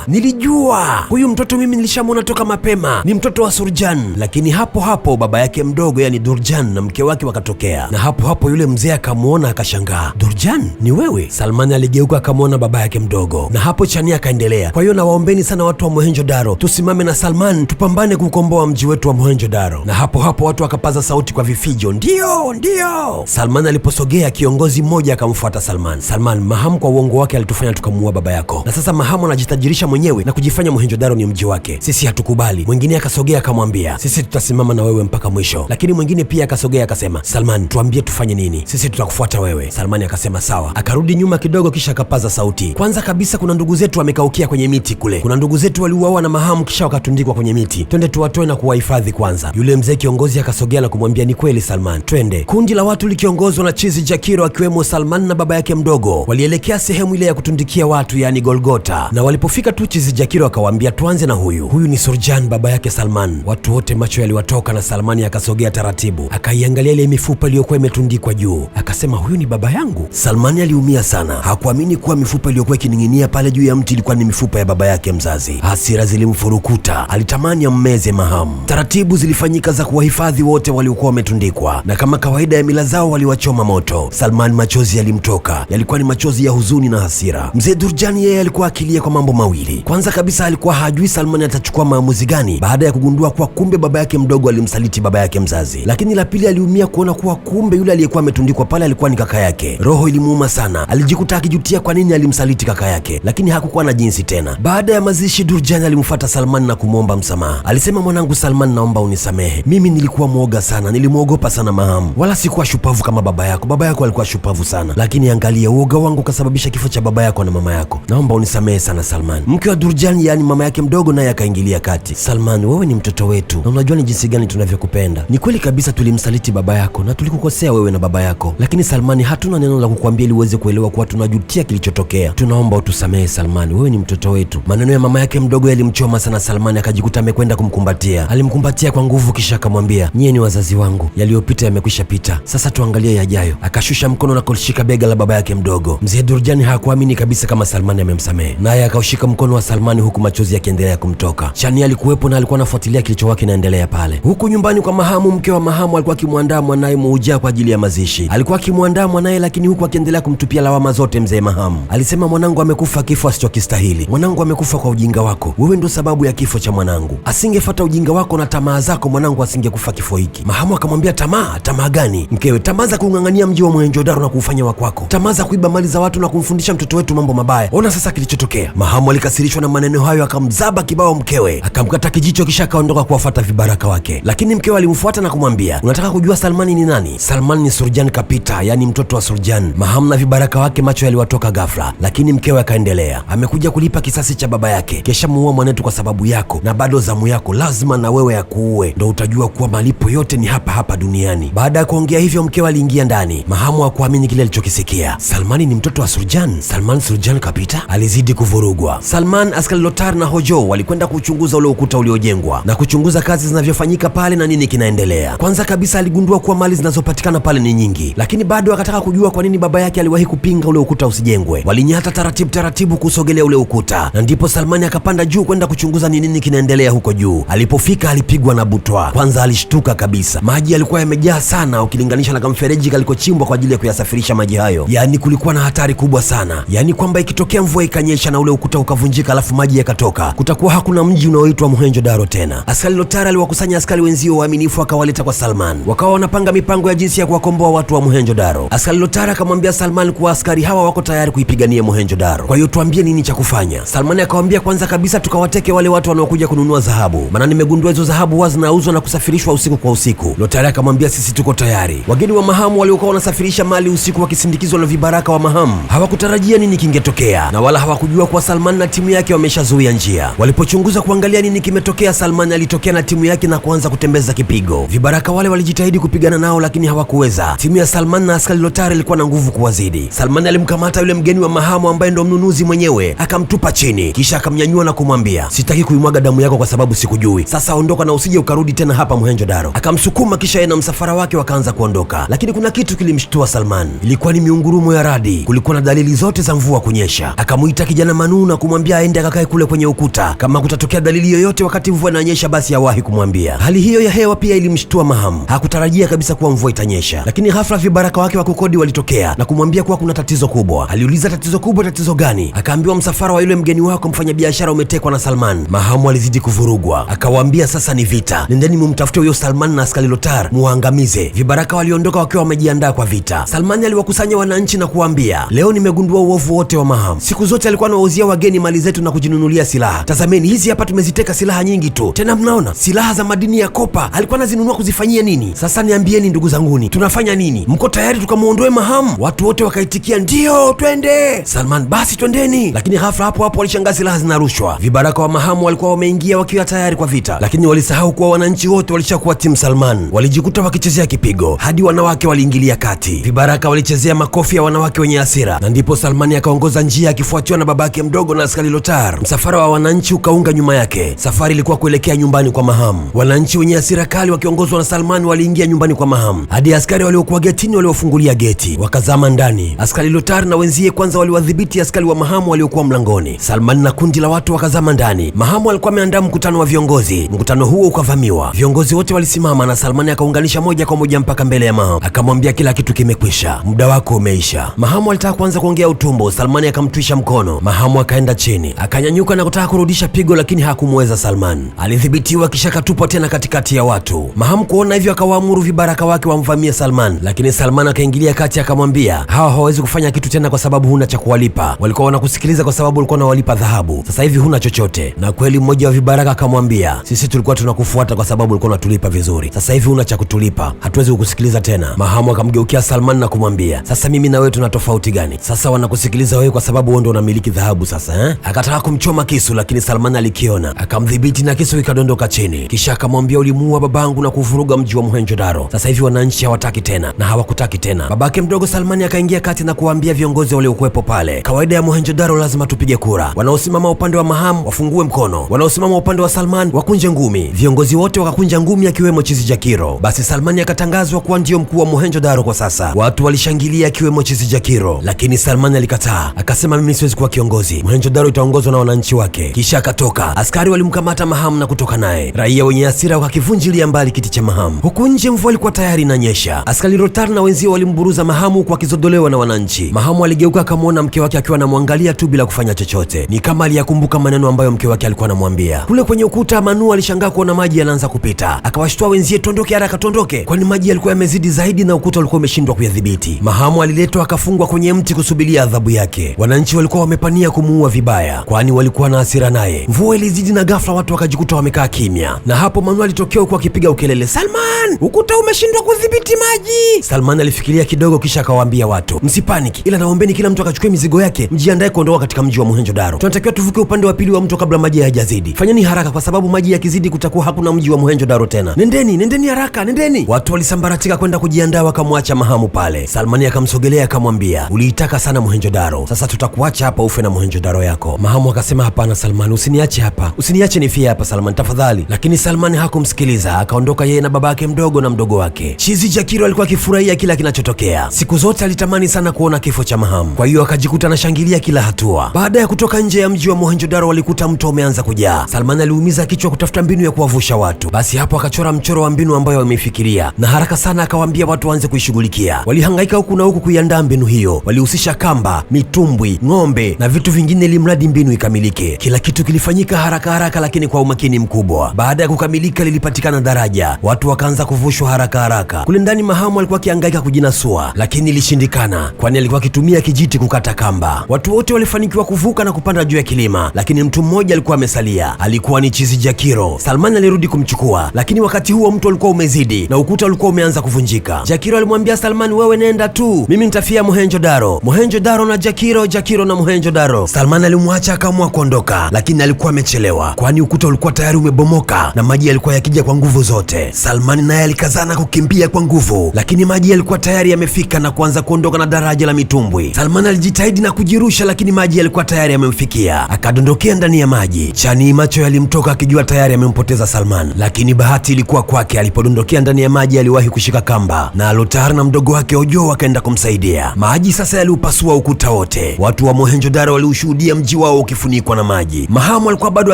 nilijua huyu mtoto mimi nilishamwona toka mapema, ni mtoto wa Surjan. Lakini hapo baba yake mdogo, yani Durjan, na mke wake wakatokea, na hapo yule mzee akamwona akashangaa, Durjan, ni wewe? Salmani aligeuka akamwona baba yake mdogo, na hapo Chania akaendelea, kwa hiyo nawaombeni sana watu wa Mohenjo-Daro, tusimame na Salman tupambane kukomboa mji wetu wa Mohenjo-Daro. Na hapo watu wakapaza sauti kwa vifijo, ndio. Salman aliposogea, kiongozi mmoja akamfuata Salman, Mahamu kwa uongo wake alitufanya tukamuua baba yako, na sasa Mahamu anajitajirisha mwenyewe na kujifanya Mohenjo-Daro ni mji wake. Sisi hatukubali. Mwingine akasogea akamwambia, sisi tutasimama na wewe mpaka mwisho. Lakini mwingine pia akasogea akasema, Salman, tuambie tufanye nini? Sisi tutakufuata wewe. Salmani akasema sawa. Akarudi nyuma kidogo, kisha akapaza sauti, kwanza kabisa kuna ndugu zetu wamekaukia kwenye miti kule, kuna ndugu zetu waliuawa na Mahamu kisha wakatundikwa kwenye miti, twende tuwatoe na kuwahifadhi kwanza. Yule mzee kiongozi akasogea na kumwambia, ni kweli Salman, twende. Kundi la watu likiongozwa na Chizi Jakiro akiwemo Salman na baba yake mdogo walielekea sehemu ile ya kutundikia watu, yani Golgota, na walipofika tu Chizi Jakiro akawaambia, tuanze na huyu ni Surjan, baba yake Salman. Watu wote macho yaliwatoka, na Salmani akasogea taratibu akaiangalia ile mifupa iliyokuwa imetundikwa juu, akasema, huyu ni baba yangu? Salmani aliumia sana, hakuamini kuwa mifupa iliyokuwa ikining'inia pale juu ya mti ilikuwa ni mifupa ya baba yake mzazi. Hasira zilimfurukuta, alitamani ammeze Mahamu. Taratibu zilifanyika za kuwahifadhi wote waliokuwa wametundikwa, na kama kawaida ya mila zao waliwachoma moto. Salman machozi yalimtoka, yalikuwa ni machozi ya huzuni na hasira. Mzee Durjani yeye alikuwa akilia kwa mambo mawili. Kwanza kabisa alikuwa hajui Salmani atachukua maamuzi gani baada ya kugundua kuwa kumbe baba yake mdogo alimsaliti baba yake mzazi. Lakini la pili, aliumia kuona kuwa kumbe yule aliyekuwa ametundikwa pale alikuwa ni kaka yake. Roho ilimuuma sana, alijikuta akijutia kwa nini alimsaliti kaka yake, lakini hakukuwa na jinsi tena. Baada ya mazishi, Durjani alimfuata Salman na kumwomba msamaha. Alisema, mwanangu Salman, naomba unisamehe, mimi nilikuwa mwoga sana, nilimwogopa sana Mahamu, wala sikuwa shupavu kama baba yako. Baba yako alikuwa shupavu sana, lakini angalia uoga wangu kasababisha kifo cha baba yako na mama yako. Naomba unisamehe sana Salman. Mke wa Durjani, yani mama yake mdogo, naye akaingilia kati. Salman, wewe ni mtoto wetu na unajua ni jinsi gani tunavyokupenda. Ni kweli kabisa tulimsaliti baba yako na tulikukosea wewe na baba yako, lakini Salmani, hatuna neno la kukuambia ili uweze kuelewa kuwa tunajutia kilichotokea. Tunaomba utusamehe Salmani, wewe ni mtoto wetu. Maneno ya mama yake mdogo yalimchoma sana Salmani, akajikuta amekwenda kumkumbatia. Alimkumbatia kwa nguvu, kisha akamwambia, nyie ni wazazi wangu, yaliyopita yamekwisha pita, sasa tuangalie yajayo. Akashusha mkono na kulishika bega la baba yake mdogo. Mzee Durjani hakuamini kabisa kama Salmani amemsamehe, naye akaushika mkono wa Salmani huku machozi yakiendelea kumtoka. Chani alikuwepo na alikuwa anafuatilia kilichokuwa kinaendelea pale. Huku nyumbani kwa Mahamu, mke wa Mahamu alikuwa akimwandaa mwanaye Muujia kwa ajili ya mazishi. Alikuwa akimwandaa mwanaye, lakini huku akiendelea kumtupia lawama zote mzee Mahamu. Alisema, mwanangu amekufa kifo asichokistahili, mwanangu amekufa kwa ujinga wako, wewe ndio sababu ya kifo cha mwanangu. Asingefuata ujinga wako na tamaa zako, mwanangu asingekufa kifo hiki. Mahamu akamwambia, tamaa gani mkewe? Tamaa za kung'ang'ania mji wa Mohenjo-Daro na kuufanya wa kwako, tamaa za kuiba mali za watu na kumfundisha mtoto wetu mambo mabaya. Ona sasa kilichotokea. Mahamu alikasirishwa na maneno hayo, akamzaba kibao mkewe, akamkata kijicho, kisha akaondoka kuwafuata vibaraka wake. Lakini mkewe alimfuata na kumwambia, unataka kujua Salmani ni nani? Salmani ni Surjan Kapita, yani mtoto wa Surjan. Mahamu na vibaraka wake macho yaliwatoka ghafla, lakini mkewe akaendelea, amekuja kulipa kisasi cha baba yake, kesha muua mwanetu kwa sababu yako, na bado zamu yako lazima na wewe akuue, ndo utajua kuwa malipo yote ni hapa duniani. Baada ya kuongea hivyo, mkewe aliingia ndani. Mahamu hakuamini kile alichokisikia. Salmani ni mtoto wa Surjan? Salman Surjan Kapita? Alizidi kuvurugwa. Salman, askari Lotar na Hojo walikwenda kuchunguza ule ukuta uliojengwa na kuchunguza kazi zinavyofanyika pale na nini kinaendelea. Kwanza kabisa aligundua kuwa mali zinazopatikana pale ni nyingi, lakini bado akataka kujua kwa nini baba yake aliwahi kupinga ule ukuta usijengwe. Walinyata taratibu kusogelea ule ukuta, na ndipo Salmani akapanda juu kwenda kuchunguza ni nini kinaendelea huko juu. Alipofika alipigwa na butwa. Kwanza alishtuka kabisa, maji yalikuwa yamejaa sana ukilinganisha na kamfereji kalikochimbwa kwa ajili ya kuyasafirisha maji hayo. Yaani kulikuwa na hatari kubwa sana, yaani kwamba ikitokea mvua ikanyesha na ule ukuta ukavunjika alafu maji yakatoka, kutakuwa hakuna mji unaoitwa Mohenjo-Daro tena. Askari Lotara aliwakusanya askari wenzio waaminifu akawaleta kwa Salman. Wakawa wanapanga mipango ya jinsi ya kuwakomboa watu wa Mohenjo-Daro. Askari Lotara akamwambia Salman kuwa askari hawa wako tayari kuipigania Mohenjo-Daro. Kwa hiyo tuambie nini cha kufanya. Salman akamwambia kwanza kabisa tukawateke wale watu wanaokuja kununua dhahabu, maana nimegundua hizo dhahabu huwa zinauzwa na kusafirishwa usiku kwa usiku. Lotara akamwambia sisi tuko tayari. Wageni wa Mahamu waliokuwa wanasafirisha mali usiku wakisindikizwa na vibaraka wa Mahamu hawakutarajia nini kingetokea, na wala hawakujua kuwa Salman na timu yake wameshazuia njia. Walipochunguza kuangalia nini kimetokea, Salman alitokea na timu yake na kuanza kutembeza kipigo. Vibaraka wale walijitahidi kupigana nao lakini hawakuweza. Timu ya Salman na askari Lotara ilikuwa na nguvu kuwazidi. Salman alimkamata yule mgeni wa Mahamu ambaye ndo mnunuzi mwenyewe, akamtupa chini, kisha akamnyanyua na kumwambia sitaki kuimwaga damu yako kwa sababu sikujui. Sasa ondoka na usije ukarudi tena hapa Mohenjo-Daro. Akamsukuma kisha yeye na msafara wake wakaanza kuondoka. Lakini kuna kitu kilimshtua Salman. Ilikuwa ni miungurumo ya radi. Kulikuwa na dalili zote za mvua kunyesha. Akamuita kijana Manu na kumwambia aende akakae kule kwenye ukuta. Kama kutatokea dalili yoyote wakati mvua inanyesha basi awahi kumwambia. Hali hiyo ya hewa pia ilimshtua Mahamu. Hakutarajia kabisa kuwa mvua itanyesha. Lakini ghafla vibaraka wake wa kukodi walitokea na kumwambia kuwa kuna tatizo kubwa. Aliuliza tatizo kubwa, tatizo gani? Akaambiwa msafara wa yule mgeni wako mfanyabiashara umetekwa na Salman. Mahamu alizidi kuvurugwa. Akawaambia sasa ni vita. Nendeni mumtafute huyo Salman na askari Lotar muangamize. Vibaraka waliondoka wakiwa wamejiandaa kwa vita. Salman aliwakusanya wananchi na kuambia, leo nimegundua uovu wote wa Mahamu. Siku zote alikuwa anawauzia wageni mali zetu na kujinunulia silaha. Tazameni hizi hapa, tumeziteka silaha nyingi tu. Tena mnaona silaha za madini ya kopa. Alikuwa anazinunua kuzifanyia nini? Sasa niambieni ndugu zanguni, tunafanya nini? Mko tayari tukamuondoe Mahamu? Watu wote wakaitikia ndio, twende. Salman, basi twendeni. Lakini ghafla hapo hapo walishangaa silaha zinarushwa. Vibaraka wa Mahamu walikuwa wameingia wakiwa tayari kwa vita, lakini walisahau kuwa wananchi wote walishakuwa timu Salman. Walijikuta wakichezea kipigo hadi wanawake waliingilia kati. Vibaraka walichezea makofi ya wanawake wenye hasira, na ndipo Salmani akaongoza njia akifuatiwa na babake mdogo na askari Lotar. Msafara wa wananchi ukaunga nyuma yake. Safari ilikuwa kuelekea nyumbani kwa Mahamu. Wananchi wenye hasira kali wakiongozwa na Salman waliingia nyumbani kwa Mahamu hadi askari waliokuwa getini waliofungulia geti wakazama ndani. Askari Lotar na wenzie kwanza waliwadhibiti askari wa Mahamu waliokuwa mlangoni. Salman na kundi la watu wakazama ndani. Mahamu alikuwa ameandaa mkutano wa viongozi. Mkutano huo ukavamiwa. Viongozi wote walisimama na Salmani akaunganisha moja kwa moja mpaka mbele ya Mahamu. Akamwambia kila kitu kimekwisha, muda wako umeisha. Mahamu alitaka kuanza kuongea utumbo. Salmani akamtwisha mkono. Mahamu akaenda chini, akanyanyuka na kutaka kurudisha pigo, lakini hakumweza Salman. Alidhibitiwa kisha katupwa tena katikati ya watu. Mahamu kuona hivyo akawaamuru vibaraka wake wamvamie Salman, lakini Salman akaingilia kati akamwambia, hawa hawawezi kufanya kitu tena kwa sababu huna cha kuwalipa. Walikuwa wanakusikiliza kwa sababu ulikuwa unawalipa dhahabu. Sasa hivi huna chochote. Na kweli mmoja wa vibaraka akamwambia, sisi tulikuwa tunakufuata kwa sababu ulikuwa unatulipa vizuri. Sasa hivi huna cha kutulipa. Hatuwezi kukusikiliza tena. Mahamu akamgeukia Salman na kumwambia, sasa mimi na wewe tuna tofauti gani? Sasa wanakusikiliza wewe kwa sababu wewe ndio unamiliki dhahabu sasa, eh? Akataka kumchoma kisu lakini Salman alikiona. Akamdhibiti na kisu ikadondoka chini. Kisha akamwambia, ulimuua babangu na kuvuruga mji wa Mohenjo-Daro. Sasa hivi wananchi hawataki tena na hawakutaki tena. Babake mdogo Salmani akaingia kati na kuwaambia viongozi waliokuwepo pale, kawaida ya Mohenjo-Daro lazima tupige kura. Wanaosimama upande wa Mahamu wafungue mkono, wanaosimama upande wa Salman wakunje ngumi. Viongozi wote wakakunja ngumi akiwemo Chizi Jakiro. Basi Salmani akatangazwa kuwa ndio mkuu wa Mohenjo-Daro kwa sasa. Watu walishangilia akiwemo Chizi Jakiro, lakini Salmani alikataa. Akasema, mimi siwezi kuwa kiongozi. Mohenjo-Daro itaongozwa na wananchi wake. Kisha akatoka. Askari walimkamata Mahamu na kutoka naye. Raia wenye hasira wakakivunjilia mbali kiti cha Mahamu. Huku nje mvua ilikuwa tayari inanyesha. Askari Lotar na wenzio walimburuza Mahamu huku akizodolewa na wananchi. Mahamu aligeuka akamwona mke wake akiwa anamwangalia tu bila kufanya chochote. Ni kama aliyakumbuka maneno ambayo mke wake alikuwa anamwambia. Kule kwenye ukuta Manu alishangaa kuona maji yanaanza kupita. Akawashtua wenzie, tuondoke haraka, tuondoke, kwani maji yalikuwa yamezidi zaidi na ukuta ulikuwa umeshindwa kuyadhibiti. Mahamu aliletwa akafungwa kwenye mti kusubiria adhabu yake. Wananchi walikuwa wamepania kumuua vibaya, kwani walikuwa na hasira naye. Mvua ilizidi na ghafla watu wakajikuta wamekaa kimya, na hapo Manu alitokea huku akipiga ukelele, Salman, ukuta umeshindwa kudhibiti maji. Salman alifikiria kidogo kisha akawaambia watu, msipaniki, ila naombeni kila mtu akachukue mizigo yake, mjiandae kuondoka katika mji wa Mohenjo-Daro. Tunatakiwa tuvuke upande wa pili wa mto kabla maji hayajazidi. Fanyeni haraka kwa sababu maji yakizidi kutakuwa hakuna mji wa Mohenjo-Daro tena. Nendeni haraka, nendeni. Watu walisambaratika kwenda kujiandaa wakamwacha Mahamu pale. Salmani akamsogelea akamwambia, uliitaka sana Mohenjo-Daro. Sasa tutakuacha hapa ufe na Mohenjo-Daro yako. Mahamu akasema, hapana Salman, usiniache hapa. Usiniache nifie hapa Salman, tafadhali. Lakini Salmani hakumsikiliza, akaondoka yeye na babake mdogo na mdogo wake. Chizi Jakiro alikuwa akifurahia kila kinachotokea. Siku zote alitamani sana kuona kifo cha Mahamu. Kwa hiyo akajikuta anashangilia kila hatua. Baada Baada ya kutoka nje ya mji wa Mohenjo-daro walikuta mto umeanza kujaa. Salman aliumiza kichwa kutafuta mbinu ya kuwavusha watu. Basi hapo akachora mchoro wa mbinu ambayo wamefikiria na haraka sana akawaambia watu waanze kuishughulikia. Walihangaika huku na huku kuiandaa mbinu hiyo. Walihusisha kamba, mitumbwi, ng'ombe na vitu vingine ili mradi mbinu ikamilike. Kila kitu kilifanyika haraka haraka lakini kwa umakini mkubwa. Baada ya kukamilika lilipatikana daraja. Watu wakaanza kuvushwa haraka haraka. Kule ndani Mahamu alikuwa akihangaika kujinasua lakini ilishindikana kwani alikuwa akitumia kijiti kukata kamba. Watu wote walifanikiwa kuvuka na kupanda juu ya kilima lakini mtu mmoja alikuwa amesalia. Alikuwa ni chizi Jakiro. Salman alirudi kumchukua lakini wakati huo mto ulikuwa umezidi na ukuta ulikuwa umeanza kuvunjika. Jakiro alimwambia Salman, wewe nenda tu, mimi nitafia Mohenjo-daro. Mohenjo-daro na Jakiro, Jakiro na Mohenjo-daro. Salman alimwacha akaamua kuondoka lakini alikuwa amechelewa kwani ukuta ulikuwa tayari umebomoka na maji yalikuwa yakija kwa nguvu zote. Salman naye alikazana kukimbia kwa nguvu lakini maji yalikuwa tayari yamefika na kuanza kuondoka na daraja la mitumbwi. Salman alijitahidi na kujirusha lakini maji yalikuwa tayari yamemfikia. Akadondokea ndani ya maji. Chani macho yalimtoka akijua tayari amempoteza Salman, lakini bahati ilikuwa kwake. Alipodondokea ndani ya maji aliwahi kushika kamba na Lotar na mdogo wake Ojo wakaenda kumsaidia. Maji sasa yaliupasua ukuta wote. Watu wa Mohenjo-daro waliushuhudia mji wao ukifunikwa na maji. Mahamu alikuwa bado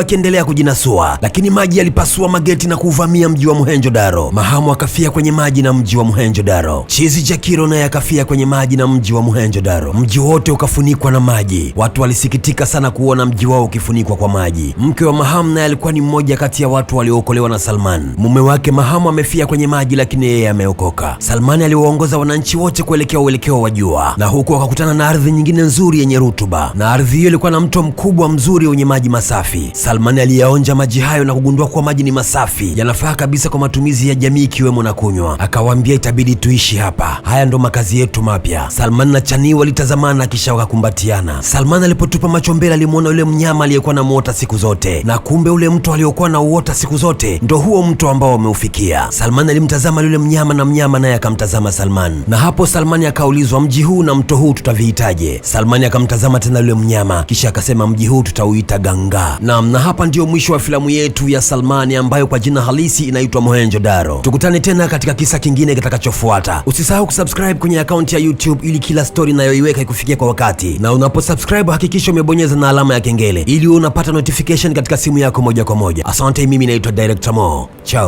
akiendelea kujinasua lakini maji yalipasua mageti na kuvamia mji wa Mohenjo-daro. Mahamu akafia kwenye maji na mji wa Mohenjo-daro. Chizi Jakiro naye akafia kwenye maji na mji wa Mohenjo-daro. Mji wote ukafunikwa na maji. Watu walisikitika sana kuona mji wao ukifunikwa kwa maji. Mke wa Mahamu naye alikuwa ni mmoja kati ya watu waliookolewa na Salman. Mume wake Mahamu amefia kwenye maji lakini yeye ameokoka. Salman aliwaongoza wananchi wote kuelekea uelekeo wa jua na huku wakakutana na ardhi nyingine nzuri yenye rutuba, na ardhi hiyo ilikuwa na mto mkubwa mzuri wenye maji masafi. Salman aliyaonja maji hayo na kugundua kuwa maji ni masafi, yanafaa kabisa kwa matumizi ya jamii ikiwemo na kunywa. Akawaambia itabidi tuishi hapa, haya ndo makazi yetu mapya. Salman na Chani walitazamana kisha wakakumbatiana. Salman alipotupa macho mbele alimwona yule mnyama aliyekuwa na muota siku zote, na kumbe ule mto aliokuwa na uota siku zote ndo huo mto ambao wameufikia. Salman alimtazama yule mnyama na mnyama naye akamtazama Salman, na hapo Salman akaulizwa, mji huu na mto huu tutavihitaje? Salman akamtazama tena yule mnyama kisha akasema, mji huu tutauita Ganga. Na hapa ndio mwisho wa filamu yetu ya Salman ambayo kwa jina halisi inaitwa Mohenjo-daro. Tukutane tena katika kisa kingine kitakachofuata. Usisahau kusubscribe kwenye akaunti ya YouTube ili kila story nayoiweka ikufikie kwa wakati, na unaposubscribe hakikisha umebonyeza na alama ya kengele ili unapata notification katika simu yako moja kwa moja. Asante, mimi naitwa Director Mo. Ciao.